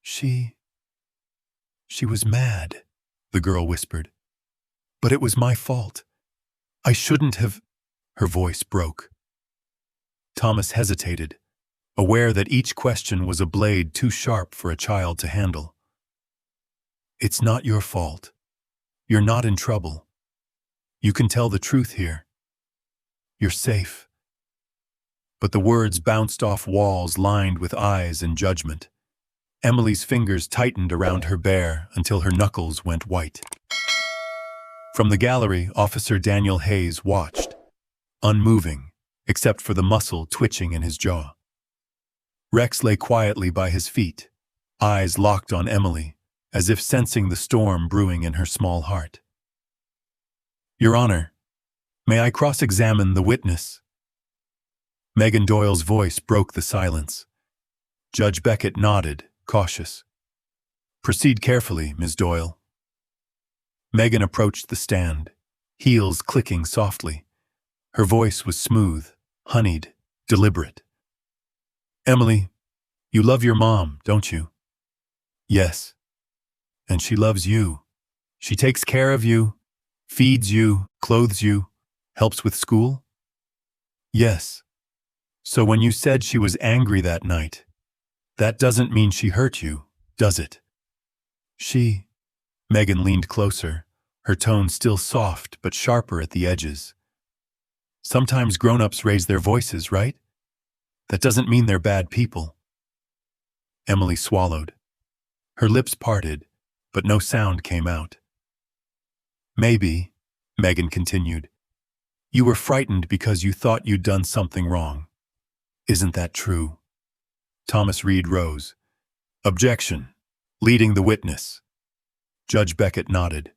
She was mad," the girl whispered. "But it was my fault. I shouldn't have—" Her voice broke. Thomas hesitated, aware that each question was a blade too sharp for a child to handle. "It's not your fault. You're not in trouble. You can tell the truth here. You're safe." but the words bounced off walls lined with eyes and judgment. Emily's fingers tightened around her bear until her knuckles went white. From the gallery, Officer Daniel Hayes watched, unmoving, except for the muscle twitching in his jaw. Rex lay quietly by his feet, eyes locked on Emily, as if sensing the storm brewing in her small heart. "Your Honor, may I cross-examine the witness?" Megan Doyle's voice broke the silence. Judge Beckett nodded, cautious. "Proceed carefully, Ms. Doyle." Megan approached the stand, heels clicking softly. Her voice was smooth, honeyed, deliberate. "Emily, you love your mom, don't you?" "Yes. And she loves you. She takes care of you, feeds you, clothes you, helps with school?" "Yes. So when you said she was angry that night, that doesn't mean she hurt you, does it?" Megan leaned closer, her tone still soft but sharper at the edges. "Sometimes grown-ups raise their voices, right? That doesn't mean they're bad people." Emily swallowed. Her lips parted, but no sound came out. "Maybe," Megan continued, "you were frightened because you thought you'd done something wrong. Isn't that true?" Thomas Reed rose. "Objection. Leading the witness." Judge Beckett nodded.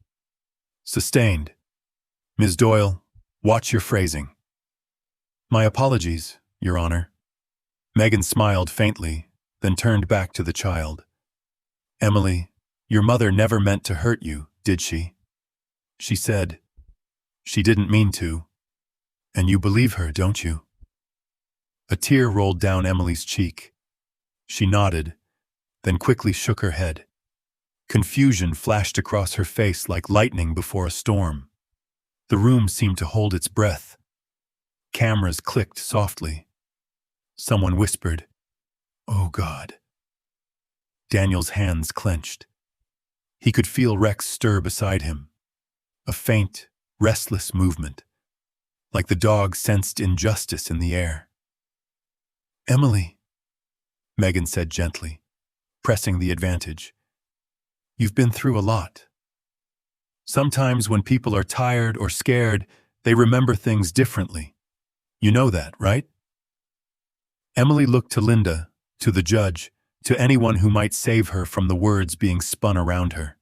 "Sustained. Ms. Doyle, watch your phrasing." "My apologies, Your Honor." Megan smiled faintly, then turned back to the child. "Emily, your mother never meant to hurt you, did she?" She said, "She didn't mean to." "And you believe her, don't you?" A tear rolled down Emily's cheek. She nodded, then quickly shook her head. Confusion flashed across her face like lightning before a storm. The room seemed to hold its breath. Cameras clicked softly. Someone whispered, "Oh God." Daniel's hands clenched. He could feel Rex stir beside him. A faint, restless movement, like the dog sensed injustice in the air. "Emily," Megan said gently, pressing the advantage. "You've been through a lot. Sometimes when people are tired or scared, they remember things differently. You know that, right?" Emily looked to Linda, to the judge, to anyone who might save her from the words being spun around her.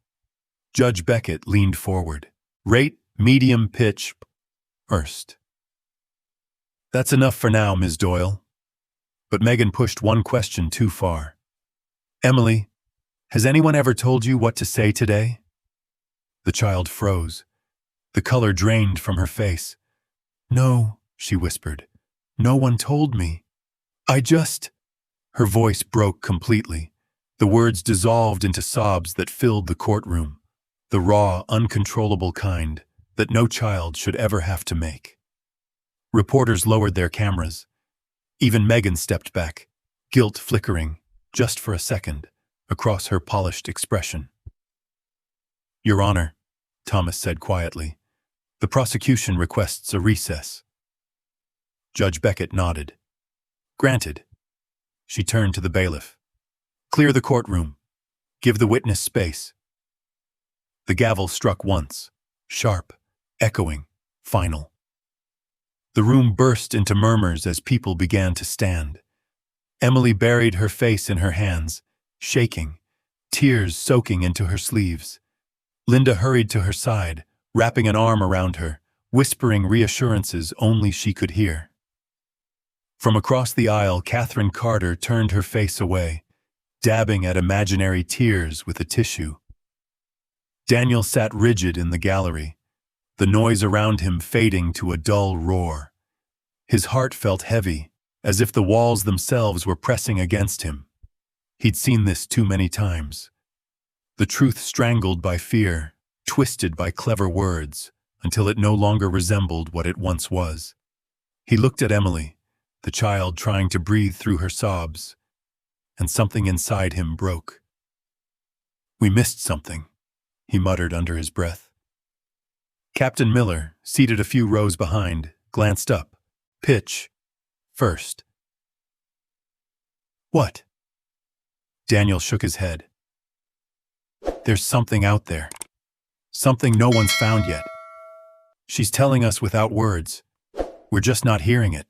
Judge Beckett leaned forward. "Rate, medium pitch, first." "That's enough for now, Ms. Doyle." But Megan pushed one question too far. "Emily, has anyone ever told you what to say today?" The child froze. The color drained from her face. "No," she whispered. "No one told me. I just—" Her voice broke completely. The words dissolved into sobs that filled the courtroom, the raw, uncontrollable kind that no child should ever have to make. Reporters lowered their cameras. Even Megan stepped back, guilt flickering, just for a second, across her polished expression. "Your Honor," Thomas said quietly, "the prosecution requests a recess." Judge Beckett nodded. "Granted." She turned to the bailiff. "Clear the courtroom. Give the witness space." The gavel struck once, sharp, echoing, final. The room burst into murmurs as people began to stand. Emily buried her face in her hands, shaking, tears soaking into her sleeves. Linda hurried to her side, wrapping an arm around her, whispering reassurances only she could hear. From across the aisle, Catherine Carter turned her face away, dabbing at imaginary tears with a tissue. Daniel sat rigid in the gallery, the noise around him fading to a dull roar. His heart felt heavy, as if the walls themselves were pressing against him. He'd seen this too many times. The truth strangled by fear, twisted by clever words, until it no longer resembled what it once was. He looked at Emily, the child trying to breathe through her sobs, and something inside him broke. "We missed something," he muttered under his breath. Captain Miller, seated a few rows behind, glanced up. "Pitch. First." What? Daniel shook his head. There's something out there. Something no one's found yet. She's telling us without words. We're just not hearing it.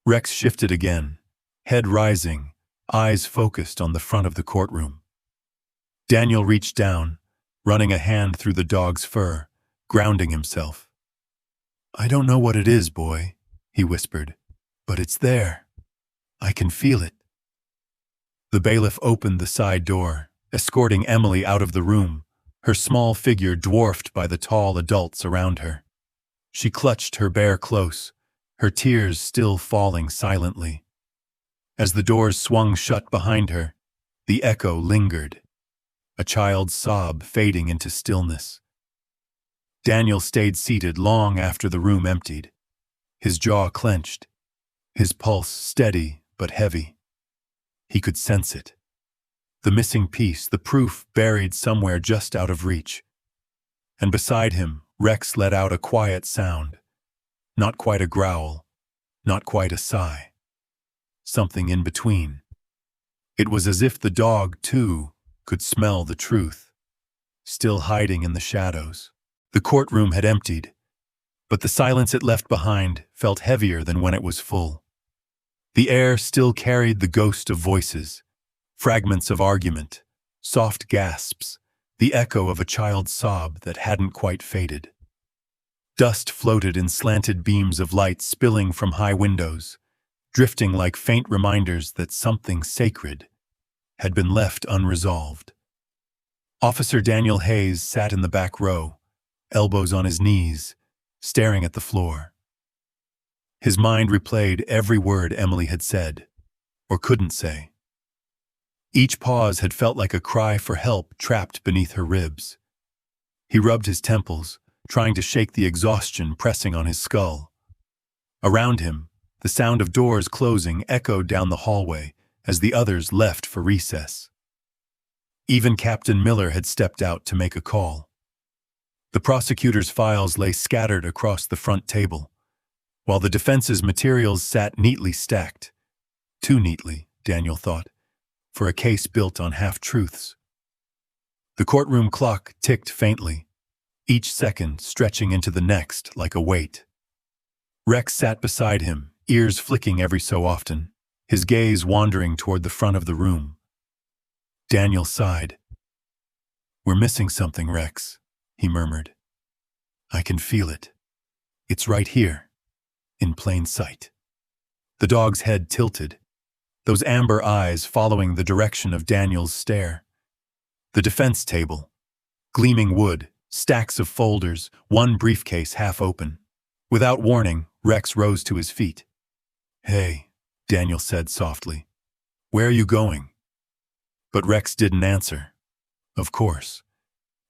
Rex shifted again, head rising, eyes focused on the front of the courtroom. Daniel reached down, running a hand through the dog's fur, grounding himself. I don't know what it is, boy, he whispered, but it's there. I can feel it. The bailiff opened the side door, escorting Emily out of the room, her small figure dwarfed by the tall adults around her. She clutched her bear close, her tears still falling silently. As the doors swung shut behind her, the echo lingered, a child's sob fading into stillness. Daniel stayed seated long after the room emptied, his jaw clenched, his pulse steady but heavy. He could sense it. The missing piece, the proof buried somewhere just out of reach. And beside him, Rex let out a quiet sound. Not quite a growl, not quite a sigh. Something in between. It was as if the dog, too, could smell the truth, still hiding in the shadows. The courtroom had emptied, but the silence it left behind felt heavier than when it was full. The air still carried the ghost of voices, fragments of argument, soft gasps, the echo of a child's sob that hadn't quite faded. Dust floated in slanted beams of light spilling from high windows, drifting like faint reminders that something sacred had been left unresolved. Officer Daniel Hayes sat in the back row, elbows on his knees, staring at the floor. His mind replayed every word Emily had said, or couldn't say. Each pause had felt like a cry for help trapped beneath her ribs. He rubbed his temples, trying to shake the exhaustion pressing on his skull. Around him, the sound of doors closing echoed down the hallway as the others left for recess. Even Captain Miller had stepped out to make a call. The prosecutor's files lay scattered across the front table, while the defense's materials sat neatly stacked. Too neatly, Daniel thought, for a case built on half-truths. The courtroom clock ticked faintly, each second stretching into the next like a weight. Rex sat beside him, ears flicking every so often, his gaze wandering toward the front of the room. Daniel sighed. We're missing something, Rex, he murmured. I can feel it. It's right here, in plain sight. The dog's head tilted, those amber eyes following the direction of Daniel's stare. The defense table, gleaming wood, stacks of folders, one briefcase half open. Without warning, Rex rose to his feet. Hey, Daniel said softly. Where are you going? But Rex didn't answer. Of course.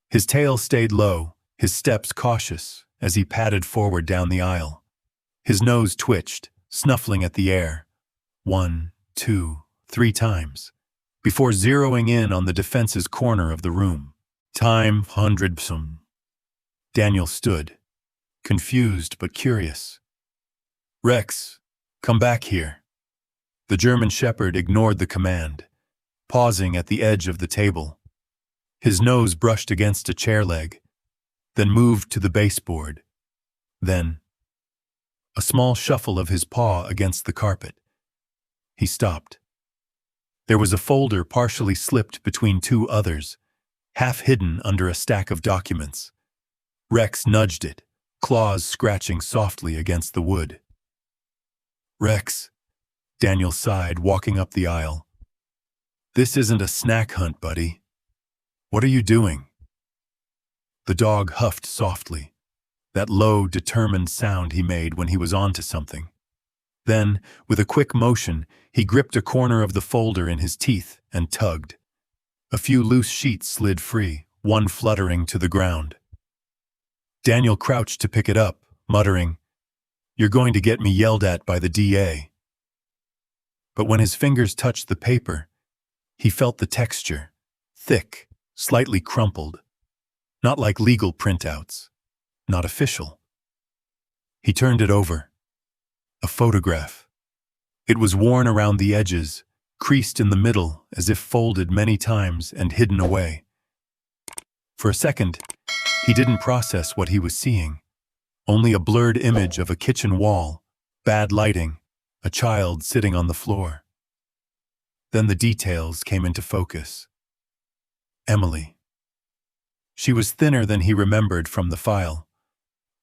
His tail stayed low, his steps cautious, as he padded forward down the aisle. His nose twitched, snuffling at the air. 1, 2, 3 times, before zeroing in on the defense's corner of the room. Time 100 some. Daniel stood, confused but curious. Rex, come back here. The German shepherd ignored the command, pausing at the edge of the table. His nose brushed against a chair leg, then moved to the baseboard. Then, a small shuffle of his paw against the carpet. He stopped. There was a folder partially slipped between 2 others, half hidden under a stack of documents. Rex nudged it, claws scratching softly against the wood. Rex, Daniel sighed, walking up the aisle. This isn't a snack hunt, buddy. What are you doing? The dog huffed softly, that low, determined sound he made when he was onto something. Then, with a quick motion, he gripped a corner of the folder in his teeth and tugged. A few loose sheets slid free, one fluttering to the ground. Daniel crouched to pick it up, muttering, "You're going to get me yelled at by the DA." But when his fingers touched the paper, he felt the texture, thick, slightly crumpled, not like legal printouts, not official. He turned it over. A photograph. It was worn around the edges, creased in the middle as if folded many times and hidden away. For a second, he didn't process what he was seeing. Only a blurred image of a kitchen wall, bad lighting, a child sitting on the floor. Then the details came into focus. Emily. She was thinner than he remembered from the file.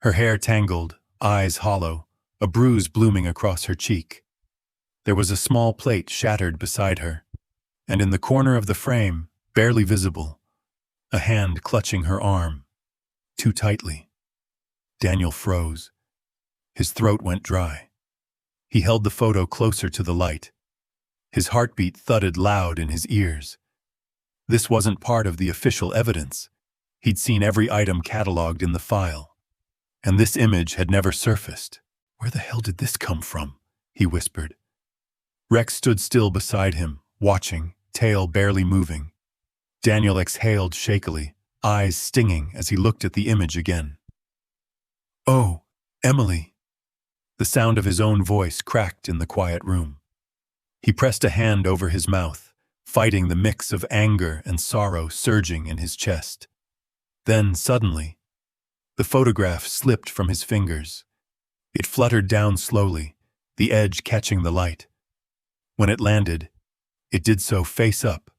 Her hair tangled, eyes hollow, a bruise blooming across her cheek. There was a small plate shattered beside her, and in the corner of the frame, barely visible, a hand clutching her arm, too tightly. Daniel froze. His throat went dry. He held the photo closer to the light. His heartbeat thudded loud in his ears. This wasn't part of the official evidence. He'd seen every item cataloged in the file. And this image had never surfaced. "Where the hell did this come from?" he whispered. Rex stood still beside him, watching, tail barely moving. Daniel exhaled shakily, eyes stinging as he looked at the image again. "Oh, Emily." The sound of his own voice cracked in the quiet room. He pressed a hand over his mouth, fighting the mix of anger and sorrow surging in his chest. Then, suddenly, the photograph slipped from his fingers. It fluttered down slowly, the edge catching the light. When it landed, it did so face up,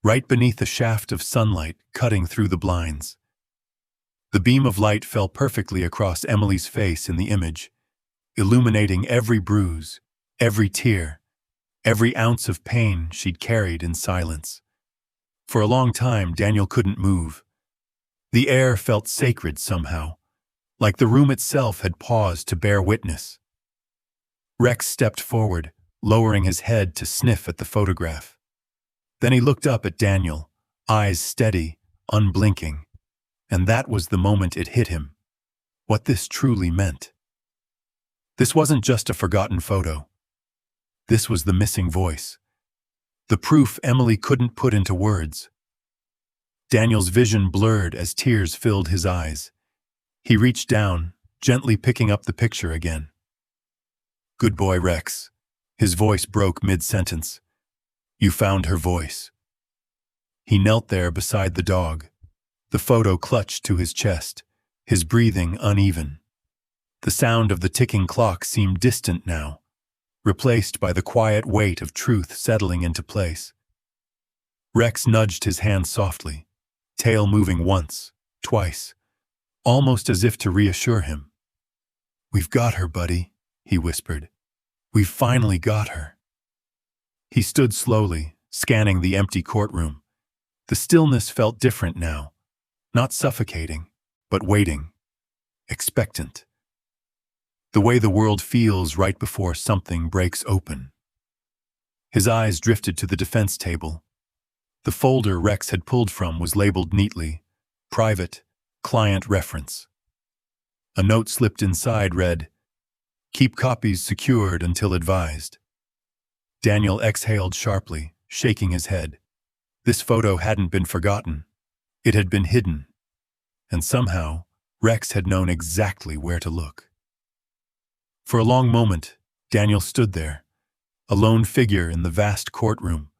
right beneath a shaft of sunlight cutting through the blinds. The beam of light fell perfectly across Emily's face in the image, illuminating every bruise, every tear, every ounce of pain she'd carried in silence. For a long time, Daniel couldn't move. The air felt sacred somehow, like the room itself had paused to bear witness. Rex stepped forward, lowering his head to sniff at the photograph. Then he looked up at Daniel, eyes steady, unblinking. And that was the moment it hit him. What this truly meant. This wasn't just a forgotten photo. This was the missing voice. The proof Emily couldn't put into words. Daniel's vision blurred as tears filled his eyes. He reached down, gently picking up the picture again. "Good boy, Rex." His voice broke mid-sentence. "You found her voice." He knelt there beside the dog, the photo clutched to his chest, his breathing uneven. The sound of the ticking clock seemed distant now, replaced by the quiet weight of truth settling into place. Rex nudged his hand softly, tail moving once, twice, almost as if to reassure him. "We've got her, buddy," he whispered. "We've finally got her." He stood slowly, scanning the empty courtroom. The stillness felt different now, not suffocating, but waiting, expectant. The way the world feels right before something breaks open. His eyes drifted to the defense table. The folder Rex had pulled from was labeled neatly, "Private, Client Reference." A note slipped inside read, "Keep copies secured until advised." Daniel exhaled sharply, shaking his head. This photo hadn't been forgotten. It had been hidden. And somehow, Rex had known exactly where to look. For a long moment, Daniel stood there, a lone figure in the vast courtroom,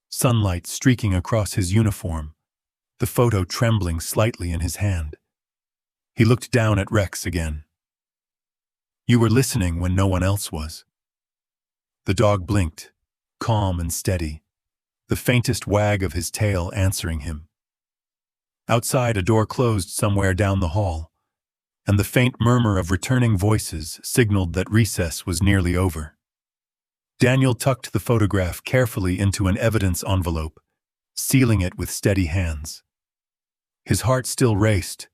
sunlight streaking across his uniform, the photo trembling slightly in his hand. He looked down at Rex again. "You were listening when no one else was." The dog blinked, calm and steady, the faintest wag of his tail answering him. Outside, a door closed somewhere down the hall, and the faint murmur of returning voices signaled that recess was nearly over. Daniel tucked the photograph carefully into an evidence envelope, sealing it with steady hands. His heart still raced,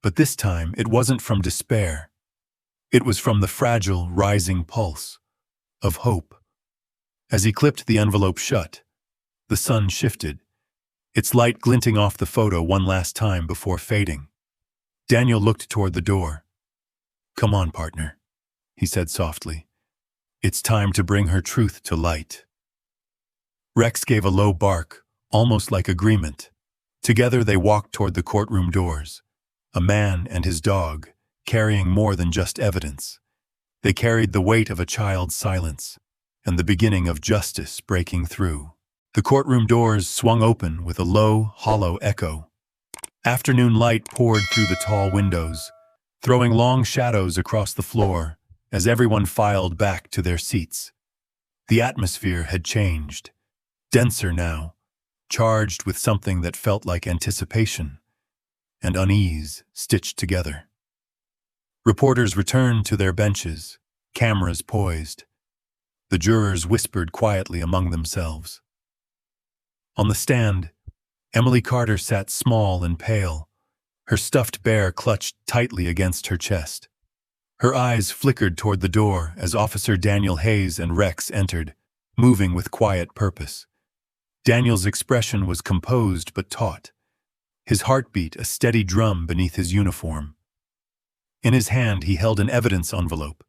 but this time it wasn't from despair. It was from the fragile, rising pulse of hope. As he clipped the envelope shut, the sun shifted, its light glinting off the photo one last time before fading. Daniel looked toward the door. "Come on, partner," he said softly. "It's time to bring her truth to light." Rex gave a low bark, almost like agreement. Together they walked toward the courtroom doors, a man and his dog, carrying more than just evidence. They carried the weight of a child's silence, and the beginning of justice breaking through. The courtroom doors swung open with a low, hollow echo. Afternoon light poured through the tall windows, throwing long shadows across the floor as everyone filed back to their seats. The atmosphere had changed, denser now, charged with something that felt like anticipation and unease stitched together. Reporters returned to their benches, cameras poised. The jurors whispered quietly among themselves. On the stand, Emily Carter sat small and pale, her stuffed bear clutched tightly against her chest. Her eyes flickered toward the door as Officer Daniel Hayes and Rex entered, moving with quiet purpose. Daniel's expression was composed but taut, his heartbeat a steady drum beneath his uniform. In his hand he held an evidence envelope,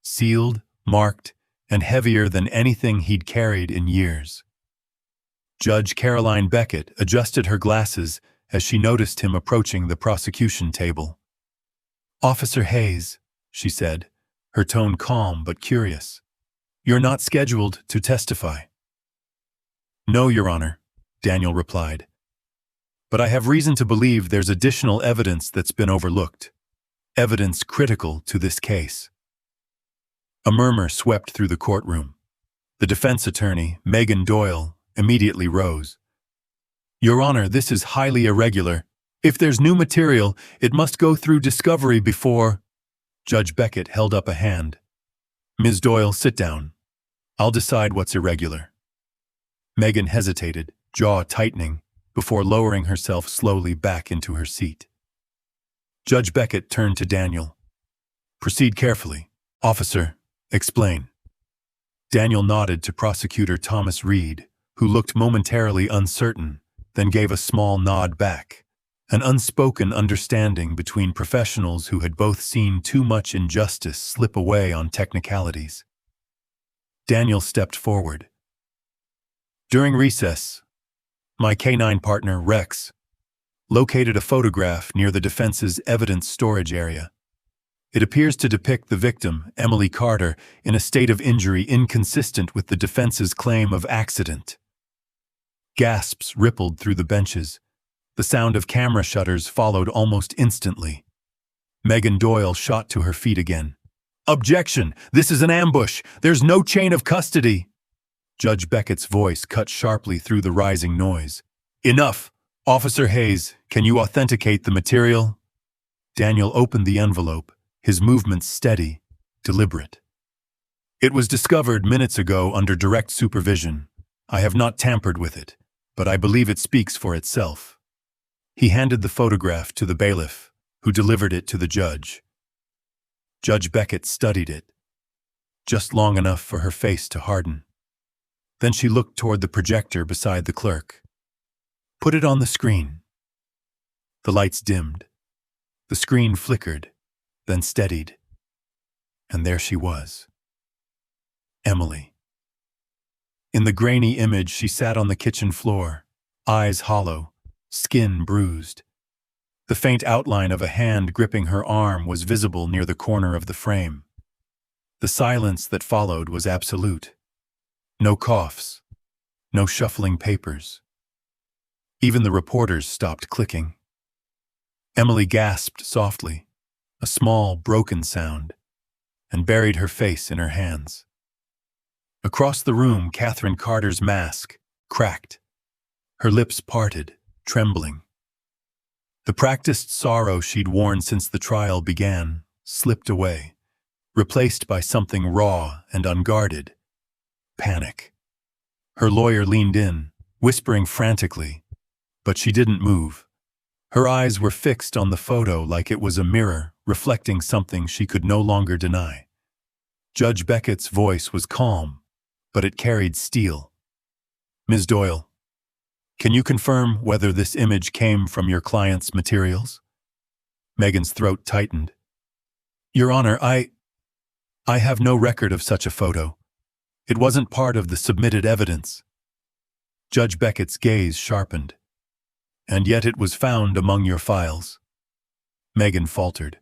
sealed, marked, and heavier than anything he'd carried in years. Judge Caroline Beckett adjusted her glasses as she noticed him approaching the prosecution table. "Officer Hayes," she said, her tone calm but curious, "you're not scheduled to testify." "No, Your Honor," Daniel replied. "But I have reason to believe there's additional evidence that's been overlooked. Evidence critical to this case." A murmur swept through the courtroom. The defense attorney, Megan Doyle, immediately rose. "Your Honor, this is highly irregular. If there's new material, it must go through discovery before—" Judge Beckett held up a hand. "Ms. Doyle, sit down. I'll decide what's irregular." Megan hesitated, jaw tightening, before lowering herself slowly back into her seat. Judge Beckett turned to Daniel. "Proceed carefully. Officer, explain." Daniel nodded to Prosecutor Thomas Reed, who looked momentarily uncertain, then gave a small nod back, an unspoken understanding between professionals who had both seen too much injustice slip away on technicalities. Daniel stepped forward. "During recess, my K-9 partner, Rex, located a photograph near the defense's evidence storage area. It appears to depict the victim, Emily Carter, in a state of injury inconsistent with the defense's claim of accident." Gasps rippled through the benches. The sound of camera shutters followed almost instantly. Megan Doyle shot to her feet again. "Objection! This is an ambush! There's no chain of custody!" Judge Beckett's voice cut sharply through the rising noise. "Enough! Officer Hayes, can you authenticate the material?" Daniel opened the envelope, his movements steady, deliberate. "It was discovered minutes ago under direct supervision. I have not tampered with it, but I believe it speaks for itself." He handed the photograph to the bailiff, who delivered it to the judge. Judge Beckett studied it, just long enough for her face to harden. Then she looked toward the projector beside the clerk. "Put it on the screen." The lights dimmed. The screen flickered, then steadied. And there she was. Emily. In the grainy image, she sat on the kitchen floor, eyes hollow, skin bruised. The faint outline of a hand gripping her arm was visible near the corner of the frame. The silence that followed was absolute. No coughs, no shuffling papers. Even the reporters stopped clicking. Emily gasped softly, a small, broken sound, and buried her face in her hands. Across the room, Catherine Carter's mask cracked. Her lips parted, trembling. The practiced sorrow she'd worn since the trial began slipped away, replaced by something raw and unguarded. Panic. Her lawyer leaned in, whispering frantically, but she didn't move. Her eyes were fixed on the photo like it was a mirror, reflecting something she could no longer deny. Judge Beckett's voice was calm, but it carried steel. "Ms. Doyle, can you confirm whether this image came from your client's materials?" Megan's throat tightened. "Your Honor, I have no record of such a photo. It wasn't part of the submitted evidence." Judge Beckett's gaze sharpened. "And yet it was found among your files." Megan faltered.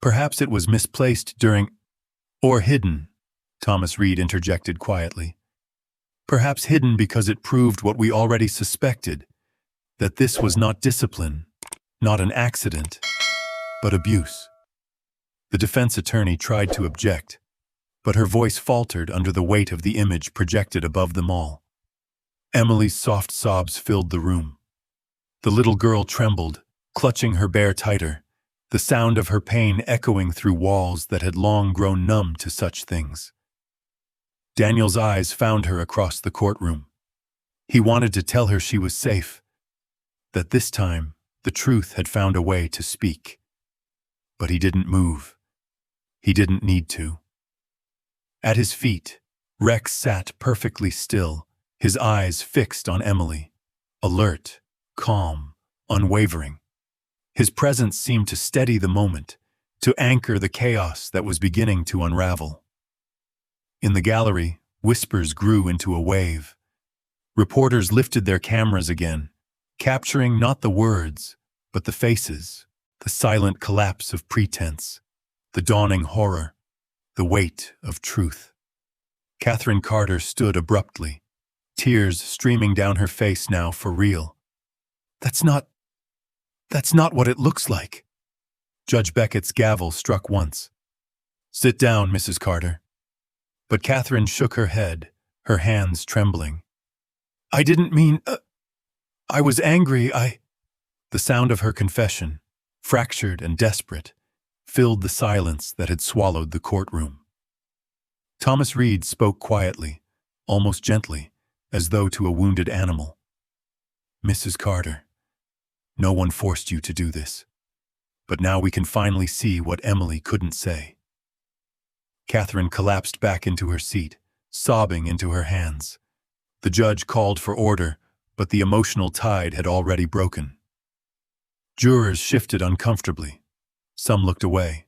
"Perhaps it was misplaced during, or hidden," Thomas Reed interjected quietly. Perhaps hidden because it proved what we already suspected, that this was not discipline, not an accident, but abuse. The defense attorney tried to object, but her voice faltered under the weight of the image projected above them all. Emily's soft sobs filled the room. The little girl trembled, clutching her bear tighter, the sound of her pain echoing through walls that had long grown numb to such things. Daniel's eyes found her across the courtroom. He wanted to tell her she was safe, that this time the truth had found a way to speak. But he didn't move. He didn't need to. At his feet, Rex sat perfectly still, his eyes fixed on Emily, alert, calm, unwavering. His presence seemed to steady the moment, to anchor the chaos that was beginning to unravel. In the gallery, whispers grew into a wave. Reporters lifted their cameras again, capturing not the words, but the faces, the silent collapse of pretense, the dawning horror, the weight of truth. Catherine Carter stood abruptly, tears streaming down her face now for real. That's not what it looks like. Judge Beckett's gavel struck once. Sit down, Mrs. Carter. But Catherine shook her head, her hands trembling. I didn't mean, I was angry, The sound of her confession, fractured and desperate, filled the silence that had swallowed the courtroom. Thomas Reed spoke quietly, almost gently, as though to a wounded animal. Mrs. Carter, no one forced you to do this. But now we can finally see what Emily couldn't say. Catherine collapsed back into her seat, sobbing into her hands. The judge called for order, but the emotional tide had already broken. Jurors shifted uncomfortably. Some looked away.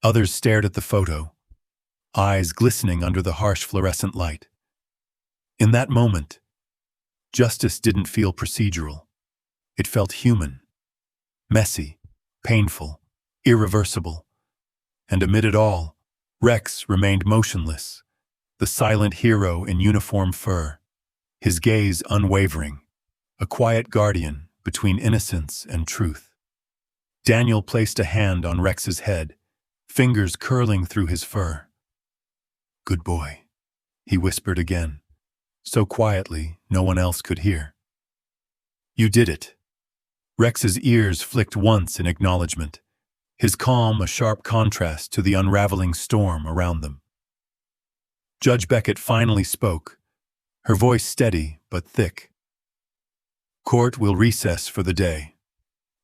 Others stared at the photo, eyes glistening under the harsh fluorescent light. In that moment, justice didn't feel procedural. It felt human, messy, painful, irreversible. And amid it all, Rex remained motionless, the silent hero in uniform fur, his gaze unwavering, a quiet guardian between innocence and truth. Daniel placed a hand on Rex's head, fingers curling through his fur. Good boy, he whispered again, so quietly no one else could hear. You did it. Rex's ears flicked once in acknowledgement, his calm a sharp contrast to the unraveling storm around them. Judge Beckett finally spoke, her voice steady but thick. Court will recess for the day.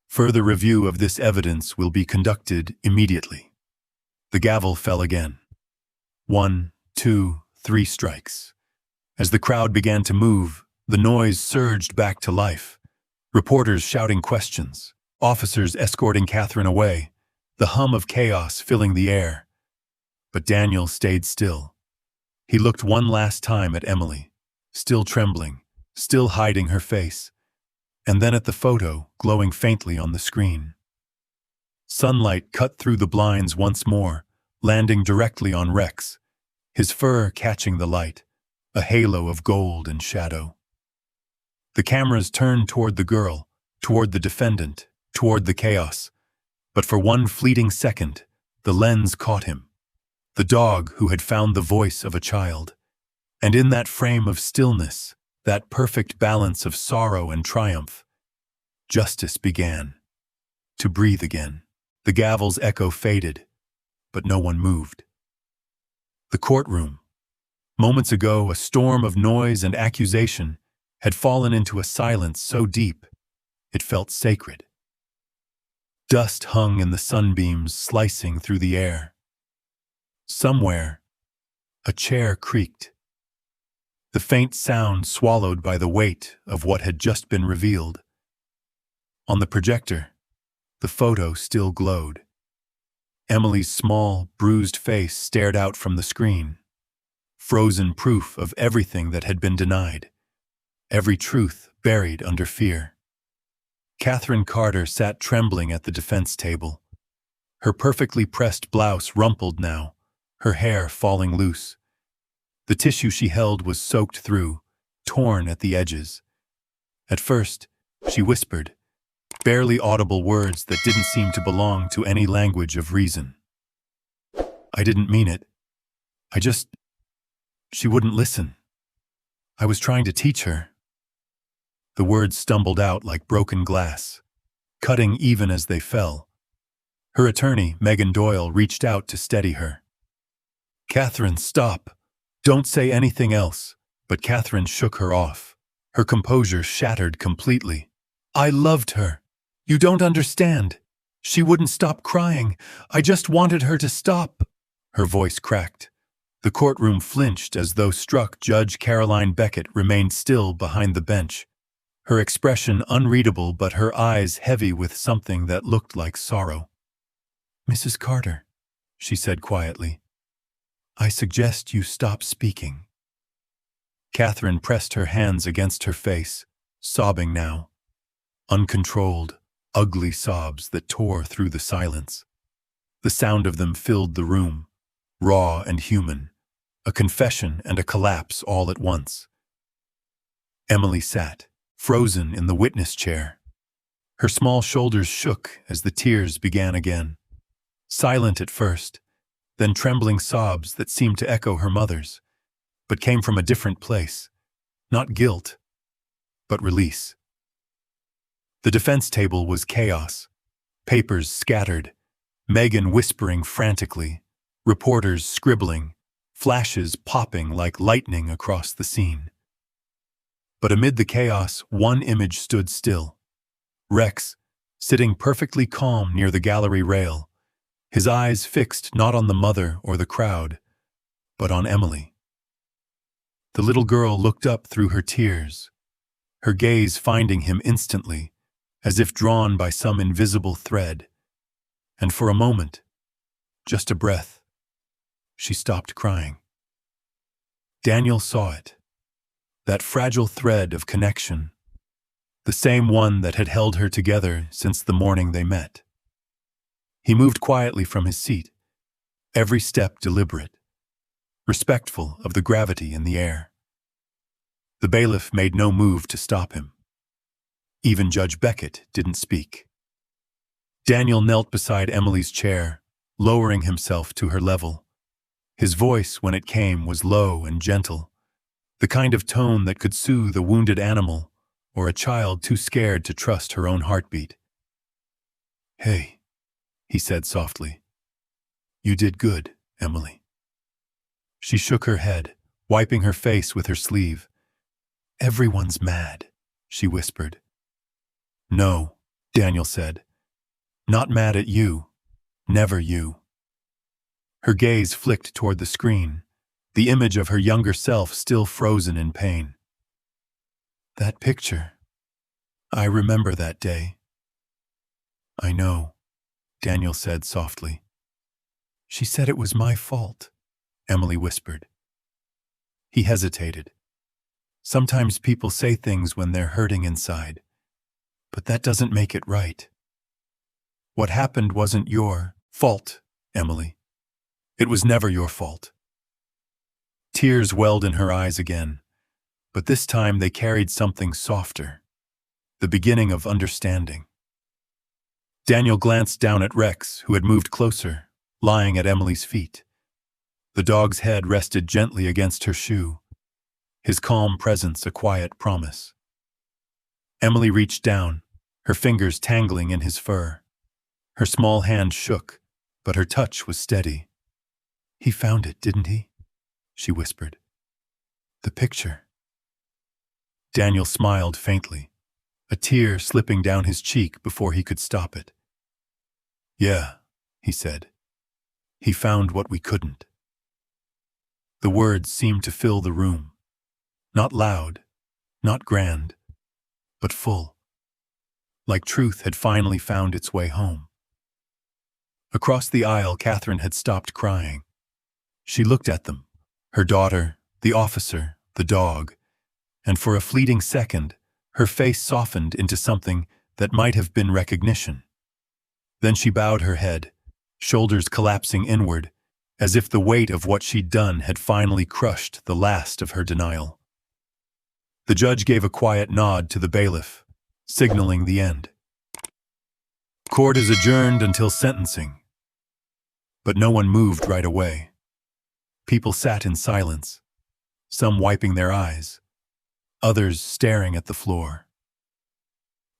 Further review of this evidence will be conducted immediately. The gavel fell again. 1, 2, 3 strikes. As the crowd began to move, the noise surged back to life. Reporters shouting questions, officers escorting Catherine away, the hum of chaos filling the air. But Daniel stayed still. He looked one last time at Emily, still trembling, still hiding her face, and then at the photo glowing faintly on the screen. Sunlight cut through the blinds once more, landing directly on Rex, his fur catching the light, a halo of gold and shadow. The cameras turned toward the girl, toward the defendant, toward the chaos. But for one fleeting second, the lens caught him, the dog who had found the voice of a child. And in that frame of stillness, that perfect balance of sorrow and triumph, justice began to breathe again. The gavel's echo faded, but no one moved. The courtroom, moments ago a storm of noise and accusation, had fallen into a silence so deep it felt sacred. Dust hung in the sunbeams slicing through the air. Somewhere, a chair creaked. The faint sound swallowed by the weight of what had just been revealed. On the projector, the photo still glowed. Emily's small, bruised face stared out from the screen, frozen proof of everything that had been denied, every truth buried under fear. Catherine Carter sat trembling at the defense table, her perfectly pressed blouse rumpled now, her hair falling loose. The tissue she held was soaked through, torn at the edges. At first, she whispered, barely audible words that didn't seem to belong to any language of reason. I didn't mean it. She wouldn't listen. I was trying to teach her. The words stumbled out like broken glass, cutting even as they fell. Her attorney, Megan Doyle, reached out to steady her. Catherine, stop. Don't say anything else. But Catherine shook her off. Her composure shattered completely. I loved her. You don't understand. She wouldn't stop crying. I just wanted her to stop. Her voice cracked. The courtroom flinched as though struck. Judge Caroline Beckett remained still behind the bench, her expression unreadable but her eyes heavy with something that looked like sorrow. Mrs. Carter, she said quietly, I suggest you stop speaking. Catherine pressed her hands against her face, sobbing now. Uncontrolled, ugly sobs that tore through the silence. The sound of them filled the room, raw and human, a confession and a collapse all at once. Emily sat, frozen in the witness chair. Her small shoulders shook as the tears began again. Silent at first, then trembling sobs that seemed to echo her mother's, but came from a different place. Not guilt, but release. The defense table was chaos. Papers scattered, Megan whispering frantically, reporters scribbling, flashes popping like lightning across the scene. But amid the chaos, one image stood still. Rex, sitting perfectly calm near the gallery rail, his eyes fixed not on the mother or the crowd, but on Emily. The little girl looked up through her tears, her gaze finding him instantly, as if drawn by some invisible thread. And for a moment, just a breath, she stopped crying. Daniel saw it, that fragile thread of connection, the same one that had held her together since the morning they met. He moved quietly from his seat, every step deliberate, respectful of the gravity in the air. The bailiff made no move to stop him. Even Judge Beckett didn't speak. Daniel knelt beside Emily's chair, lowering himself to her level. His voice, when it came, was low and gentle, the kind of tone that could soothe a wounded animal or a child too scared to trust her own heartbeat. Hey, he said softly. You did good, Emily. She shook her head, wiping her face with her sleeve. Everyone's mad, she whispered. No, Daniel said. Not mad at you. Never you. Her gaze flicked toward the screen, the image of her younger self still frozen in pain. That picture. I remember that day. I know, Daniel said softly. She said it was my fault, Emily whispered. He hesitated. Sometimes people say things when they're hurting inside, but that doesn't make it right. What happened wasn't your fault, Emily. It was never your fault. Tears welled in her eyes again, but this time they carried something softer, the beginning of understanding. Daniel glanced down at Rex, who had moved closer, lying at Emily's feet. The dog's head rested gently against her shoe, his calm presence a quiet promise. Emily reached down, her fingers tangling in his fur. Her small hand shook, but her touch was steady. He found it, didn't he? She whispered. The picture. Daniel smiled faintly, a tear slipping down his cheek before he could stop it. Yeah, he said. He found what we couldn't. The words seemed to fill the room. Not loud, not grand, but full. Like truth had finally found its way home. Across the aisle, Catherine had stopped crying. She looked at them, her daughter, the officer, the dog, and for a fleeting second, her face softened into something that might have been recognition. Then she bowed her head, shoulders collapsing inward, as if the weight of what she'd done had finally crushed the last of her denial. The judge gave a quiet nod to the bailiff, signaling the end. Court is adjourned until sentencing. But no one moved right away. People sat in silence, some wiping their eyes, others staring at the floor.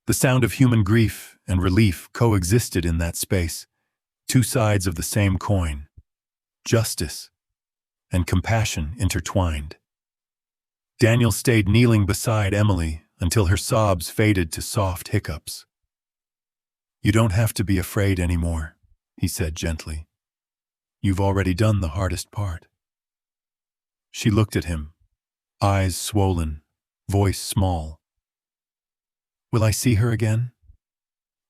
The sound of human grief and relief coexisted in that space, two sides of the same coin, justice and compassion intertwined. Daniel stayed kneeling beside Emily until her sobs faded to soft hiccups. "You don't have to be afraid anymore," he said gently. "You've already done the hardest part." She looked at him, eyes swollen, voice small. "Will I see her again?"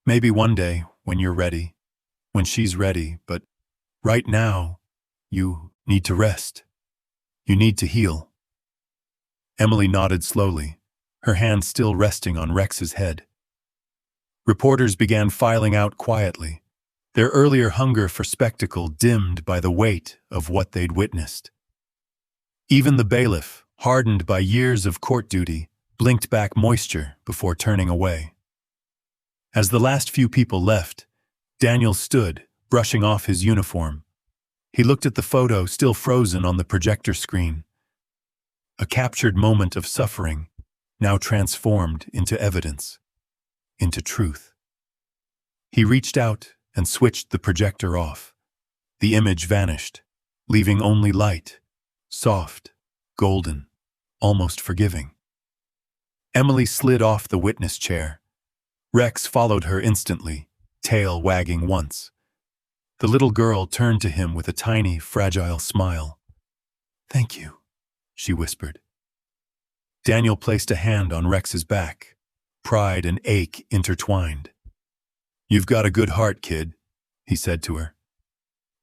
"Maybe one day, when you're ready, when she's ready, but right now, you need to rest. You need to heal." Emily nodded slowly, her hand still resting on Rex's head. Reporters began filing out quietly, their earlier hunger for spectacle dimmed by the weight of what they'd witnessed. Even the bailiff, hardened by years of court duty, blinked back moisture before turning away. As the last few people left, Daniel stood, brushing off his uniform. He looked at the photo still frozen on the projector screen. A captured moment of suffering, now transformed into evidence, into truth. He reached out and switched the projector off. The image vanished, leaving only light, soft, golden, almost forgiving. Emily slid off the witness chair. Rex followed her instantly, tail wagging once. The little girl turned to him with a tiny, fragile smile. "Thank you," she whispered. Daniel placed a hand on Rex's back, pride and ache intertwined. "You've got a good heart, kid," he said to her.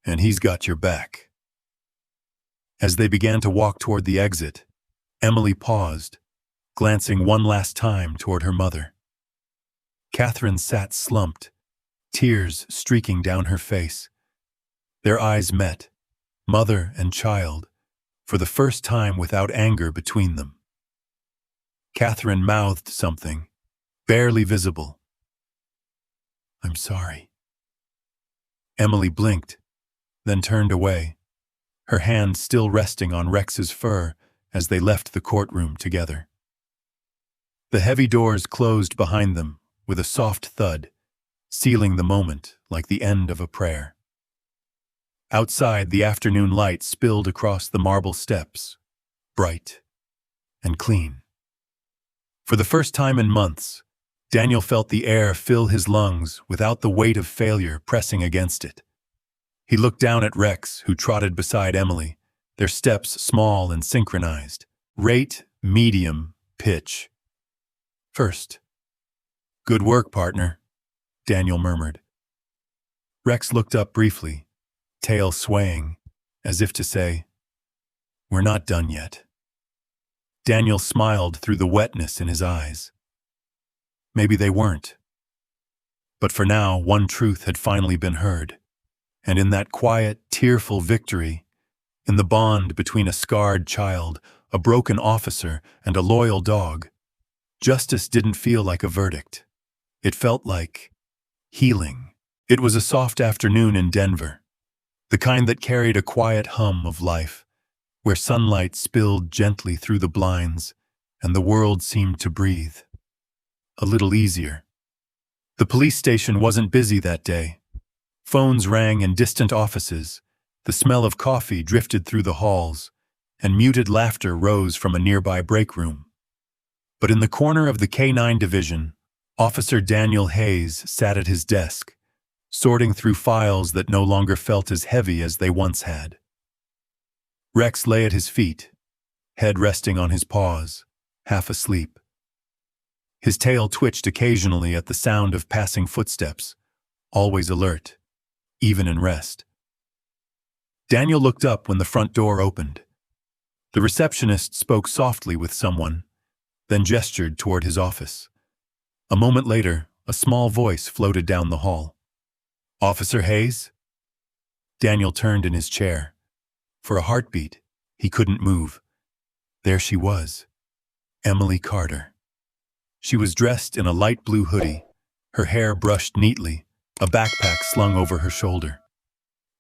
"And he's got your back." As they began to walk toward the exit, Emily paused, glancing one last time toward her mother. Catherine sat slumped, tears streaking down her face. Their eyes met, mother and child, for the first time without anger between them. Catherine mouthed something, barely visible. "I'm sorry." Emily blinked, then turned away, her hand still resting on Rex's fur as they left the courtroom together. The heavy doors closed behind them with a soft thud, sealing the moment like the end of a prayer. Outside, the afternoon light spilled across the marble steps, bright and clean. For the first time in months, Daniel felt the air fill his lungs without the weight of failure pressing against it. He looked down at Rex, who trotted beside Emily, their steps small and synchronized. Rate, medium, pitch. "First." "Good work, partner," Daniel murmured. Rex looked up briefly, tail swaying, as if to say, "We're not done yet." Daniel smiled through the wetness in his eyes. Maybe they weren't. But for now, one truth had finally been heard. And in that quiet, tearful victory, in the bond between a scarred child, a broken officer, and a loyal dog, justice didn't feel like a verdict. It felt like healing. It was a soft afternoon in Denver, the kind that carried a quiet hum of life, where sunlight spilled gently through the blinds and the world seemed to breathe a little easier. The police station wasn't busy that day. Phones rang in distant offices, the smell of coffee drifted through the halls, and muted laughter rose from a nearby break room. But in the corner of the K-9 division, Officer Daniel Hayes sat at his desk, sorting through files that no longer felt as heavy as they once had. Rex lay at his feet, head resting on his paws, half asleep. His tail twitched occasionally at the sound of passing footsteps, always alert, even in rest. Daniel looked up when the front door opened. The receptionist spoke softly with someone, then gestured toward his office. A moment later, a small voice floated down the hall. "Officer Hayes?" Daniel turned in his chair, For a heartbeat, he couldn't move. There she was, Emily Carter. She was dressed in a light blue hoodie, her hair brushed neatly, a backpack slung over her shoulder.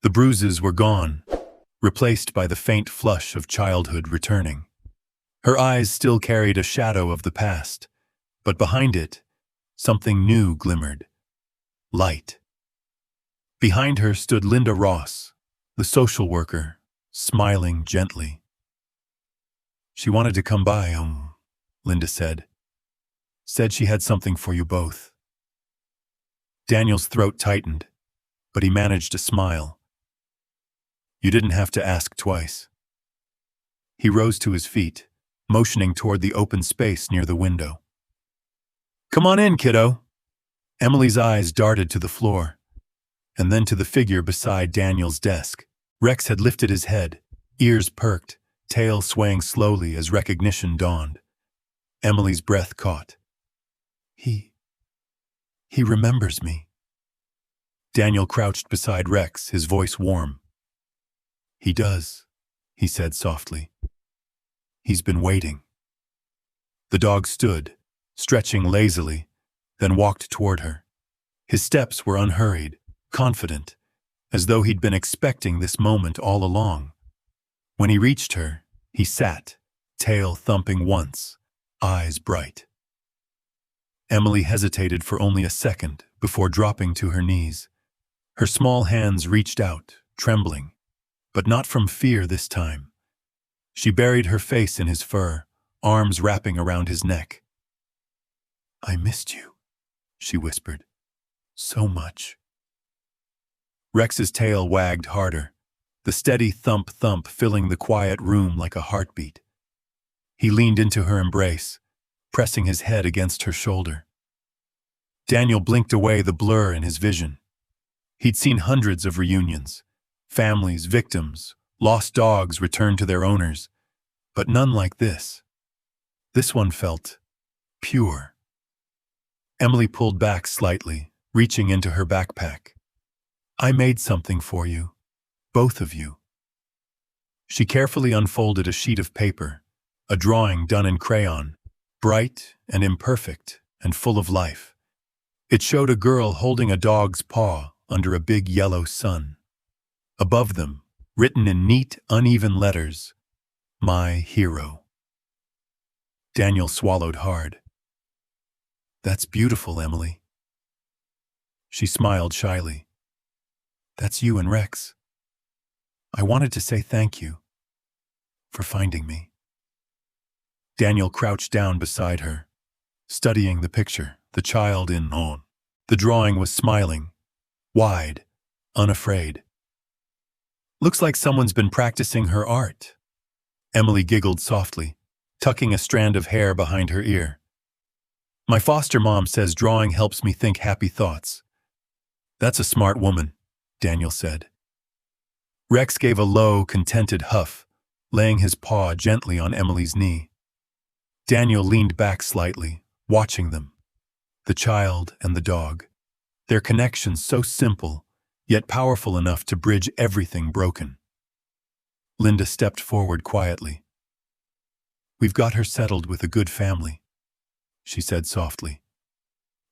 The bruises were gone, replaced by the faint flush of childhood returning. Her eyes still carried a shadow of the past, but behind it, something new glimmered. Light. Behind her stood Linda Ross, the social worker, smiling gently. She wanted to come by, Linda said. Said she had something for you both. Daniel's throat tightened, but he managed a smile. You didn't have to ask twice. He rose to his feet, motioning toward the open space near the window. Come on in, kiddo. Emily's eyes darted to the floor, and then to the figure beside Daniel's desk. Rex had lifted his head, ears perked, tail swaying slowly as recognition dawned. Emily's breath caught. He remembers me. Daniel crouched beside Rex, his voice warm. He does, he said softly. He's been waiting. The dog stood, stretching lazily, then walked toward her. His steps were unhurried, confident, as though he'd been expecting this moment all along. When he reached her, he sat, tail thumping once, eyes bright. Emily hesitated for only a second before dropping to her knees. Her small hands reached out, trembling, but not from fear this time. She buried her face in his fur, arms wrapping around his neck. I missed you, she whispered. So much. Rex's tail wagged harder, the steady thump-thump filling the quiet room like a heartbeat. He leaned into her embrace, pressing his head against her shoulder. Daniel blinked away the blur in his vision. He'd seen hundreds of reunions, families, victims, lost dogs returned to their owners, but none like this. This one felt pure. Emily pulled back slightly, reaching into her backpack. I made something for you, both of you. She carefully unfolded a sheet of paper, a drawing done in crayon, bright and imperfect and full of life. It showed a girl holding a dog's paw under a big yellow sun. Above them, written in neat, uneven letters, My hero. Daniel swallowed hard. That's beautiful, Emily. She smiled shyly. That's you and Rex. I wanted to say thank you for finding me. Daniel crouched down beside her, studying the picture, the child in on. The drawing was smiling, wide, unafraid. Looks like someone's been practicing her art. Emily giggled softly, tucking a strand of hair behind her ear. My foster mom says drawing helps me think happy thoughts. That's a smart woman, Daniel said. Rex gave a low, contented huff, laying his paw gently on Emily's knee. Daniel leaned back slightly, watching them. The child and the dog. Their connection so simple, yet powerful enough to bridge everything broken. Linda stepped forward quietly. We've got her settled with a good family, she said softly.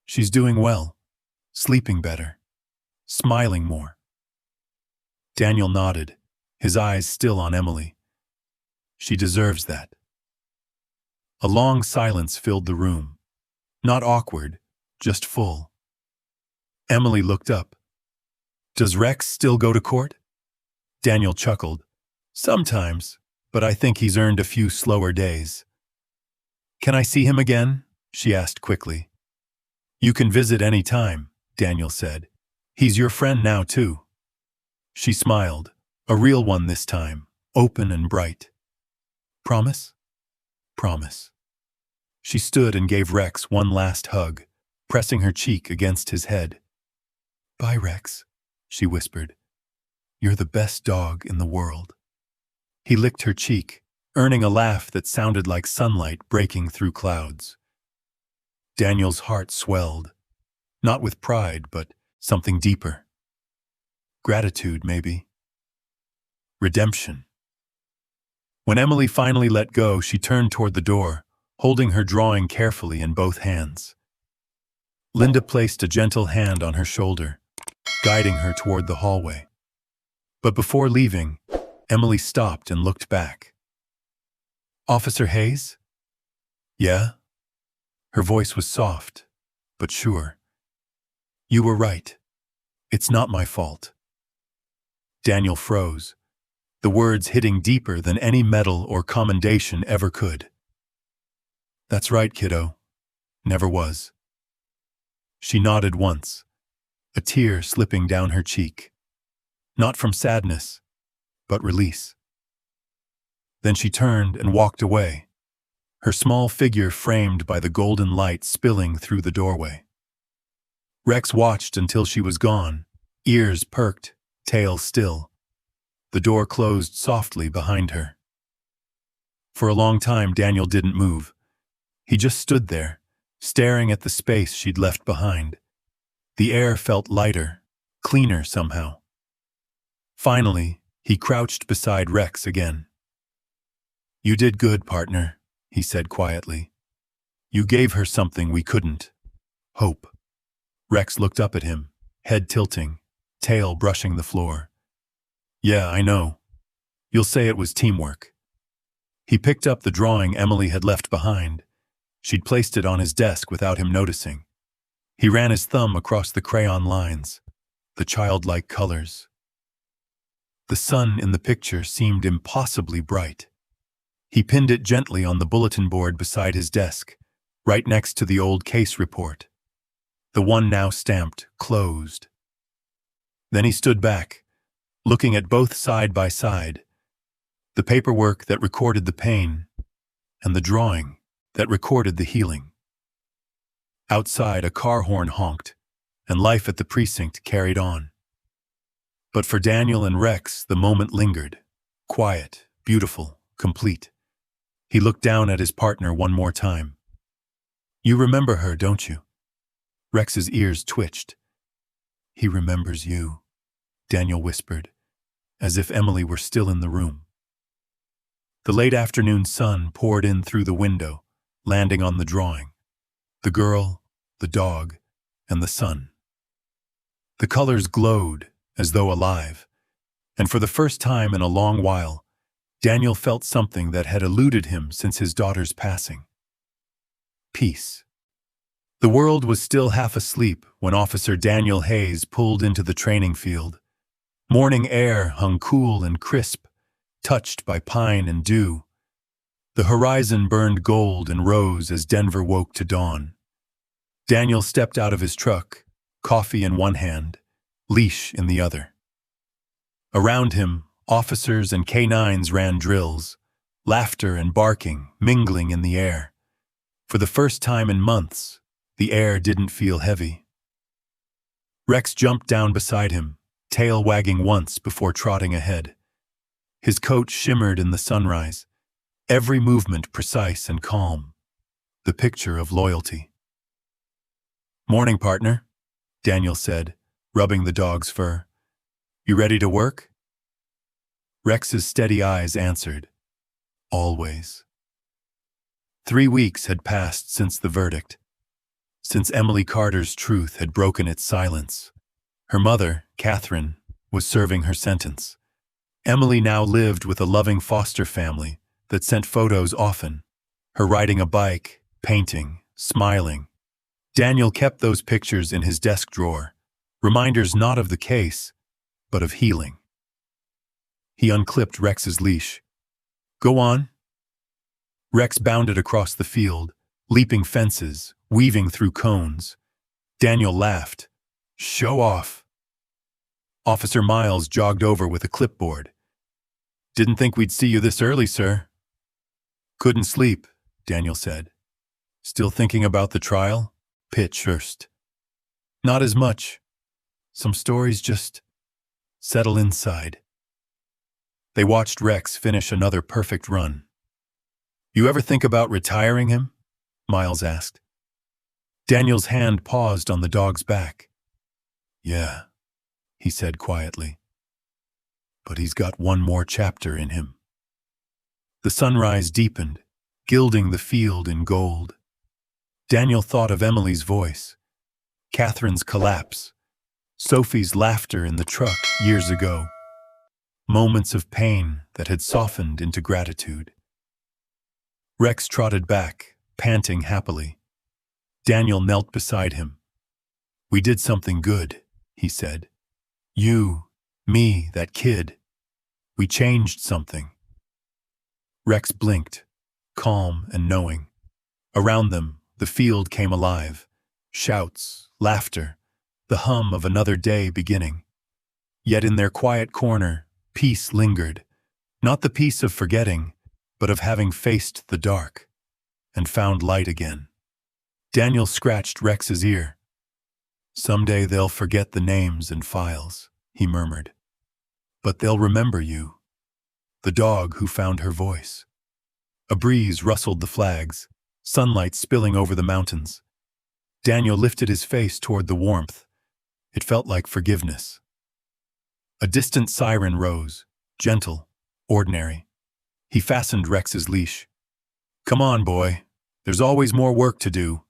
She's doing well, sleeping better, smiling more. Daniel nodded, his eyes still on Emily. She deserves that. A long silence filled the room. Not awkward, just full. Emily looked up. Does Rex still go to court? Daniel chuckled. Sometimes, but I think he's earned a few slower days. Can I see him again? She asked quickly. You can visit any time, Daniel said. He's your friend now, too. She smiled, a real one this time, open and bright. Promise? Promise. She stood and gave Rex one last hug, pressing her cheek against his head. Bye, Rex, she whispered. You're the best dog in the world. He licked her cheek, earning a laugh that sounded like sunlight breaking through clouds. Daniel's heart swelled, not with pride, but something deeper. Gratitude, maybe. Redemption. When Emily finally let go, she turned toward the door, holding her drawing carefully in both hands. Linda placed a gentle hand on her shoulder, guiding her toward the hallway. But before leaving, Emily stopped and looked back. "Officer Hayes?" "Yeah?" Her voice was soft, but sure. "You were right. It's not my fault." Daniel froze, the words hitting deeper than any medal or commendation ever could. "That's right, kiddo. Never was." She nodded once, a tear slipping down her cheek. Not from sadness, but release. Then she turned and walked away, her small figure framed by the golden light spilling through the doorway. Rex watched until she was gone, ears perked, tail still. The door closed softly behind her. For a long time, Daniel didn't move. He just stood there, staring at the space she'd left behind. The air felt lighter, cleaner somehow. Finally, he crouched beside Rex again. "You did good, partner," he said quietly. "You gave her something we couldn't. Hope." Rex looked up at him, head tilting, tail brushing the floor. "Yeah, I know. You'll say it was teamwork." He picked up the drawing Emily had left behind. She'd placed it on his desk without him noticing. He ran his thumb across the crayon lines, the childlike colors. The sun in the picture seemed impossibly bright. He pinned it gently on the bulletin board beside his desk, right next to the old case report, the one now stamped closed. Then he stood back, looking at both side by side, the paperwork that recorded the pain and the drawing that recorded the healing. Outside, a car horn honked, and life at the precinct carried on. But for Daniel and Rex, the moment lingered, quiet, beautiful, complete. He looked down at his partner one more time. "You remember her, don't you?" Rex's ears twitched. "He remembers you," Daniel whispered, as if Emily were still in the room. The late afternoon sun poured in through the window, landing on the drawing. The girl, the dog, and the sun. The colors glowed, as though alive, and for the first time in a long while, Daniel felt something that had eluded him since his daughter's passing. Peace. The world was still half asleep when Officer Daniel Hayes pulled into the training field. Morning air hung cool and crisp, touched by pine and dew. The horizon burned gold and rose as Denver woke to dawn. Daniel stepped out of his truck, coffee in one hand, leash in the other. Around him, officers and K9s ran drills, laughter and barking mingling in the air. For the first time in months, the air didn't feel heavy. Rex jumped down beside him, tail wagging once before trotting ahead. His coat shimmered in the sunrise, every movement precise and calm, the picture of loyalty. "Morning, partner," Daniel said, rubbing the dog's fur. "You ready to work?" Rex's steady eyes answered, "Always." 3 weeks had passed since the verdict, since Emily Carter's truth had broken its silence. Her mother, Catherine, was serving her sentence. Emily now lived with a loving foster family that sent photos often, her riding a bike, painting, smiling. Daniel kept those pictures in his desk drawer, reminders not of the case, but of healing. He unclipped Rex's leash. "Go on." Rex bounded across the field, leaping fences, weaving through cones. Daniel laughed. "Show off." Officer Miles jogged over with a clipboard. "Didn't think we'd see you this early, sir." "Couldn't sleep," Daniel said. "Still thinking about the trial?" Pitch first. "Not as much. Some stories just settle inside." They watched Rex finish another perfect run. "You ever think about retiring him?" Miles asked. Daniel's hand paused on the dog's back. "Yeah," he said quietly. "But he's got one more chapter in him." The sunrise deepened, gilding the field in gold. Daniel thought of Emily's voice, Catherine's collapse, Sophie's laughter in the truck years ago. Moments of pain that had softened into gratitude. Rex trotted back, panting happily. Daniel knelt beside him. "We did something good," he said. "You, me, that kid. We changed something." Rex blinked, calm and knowing. Around them, the field came alive. Shouts, laughter, the hum of another day beginning. Yet in their quiet corner, peace lingered. Not the peace of forgetting, but of having faced the dark and found light again. Daniel scratched Rex's ear. "Someday they'll forget the names and files," he murmured. "But they'll remember you, the dog who found her voice." A breeze rustled the flags, sunlight spilling over the mountains. Daniel lifted his face toward the warmth. It felt like forgiveness. A distant siren rose, gentle, ordinary. He fastened Rex's leash. "Come on, boy. There's always more work to do."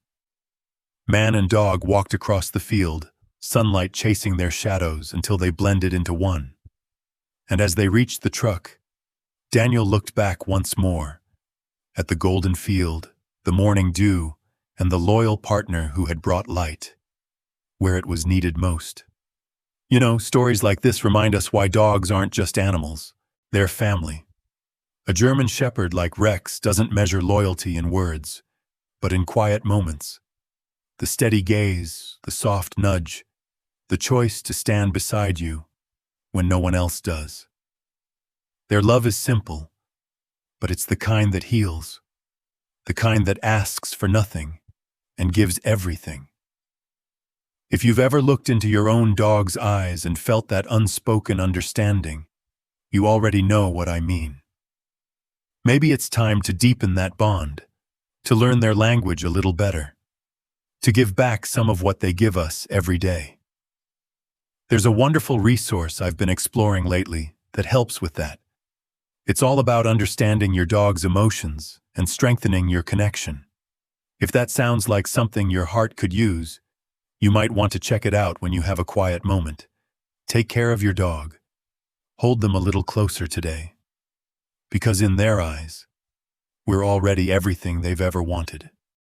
Man and dog walked across the field, sunlight chasing their shadows until they blended into one. And as they reached the truck, Daniel looked back once more, at the golden field, the morning dew, and the loyal partner who had brought light, where it was needed most. You know, stories like this remind us why dogs aren't just animals, they're family. A German shepherd like Rex doesn't measure loyalty in words, but in quiet moments. The steady gaze, the soft nudge, the choice to stand beside you when no one else does. Their love is simple, but it's the kind that heals, the kind that asks for nothing and gives everything. If you've ever looked into your own dog's eyes and felt that unspoken understanding, you already know what I mean. Maybe it's time to deepen that bond, to learn their language a little better, to give back some of what they give us every day. There's a wonderful resource I've been exploring lately that helps with that. It's all about understanding your dog's emotions and strengthening your connection. If that sounds like something your heart could use, you might want to check it out when you have a quiet moment. Take care of your dog. Hold them a little closer today. Because in their eyes, we're already everything they've ever wanted.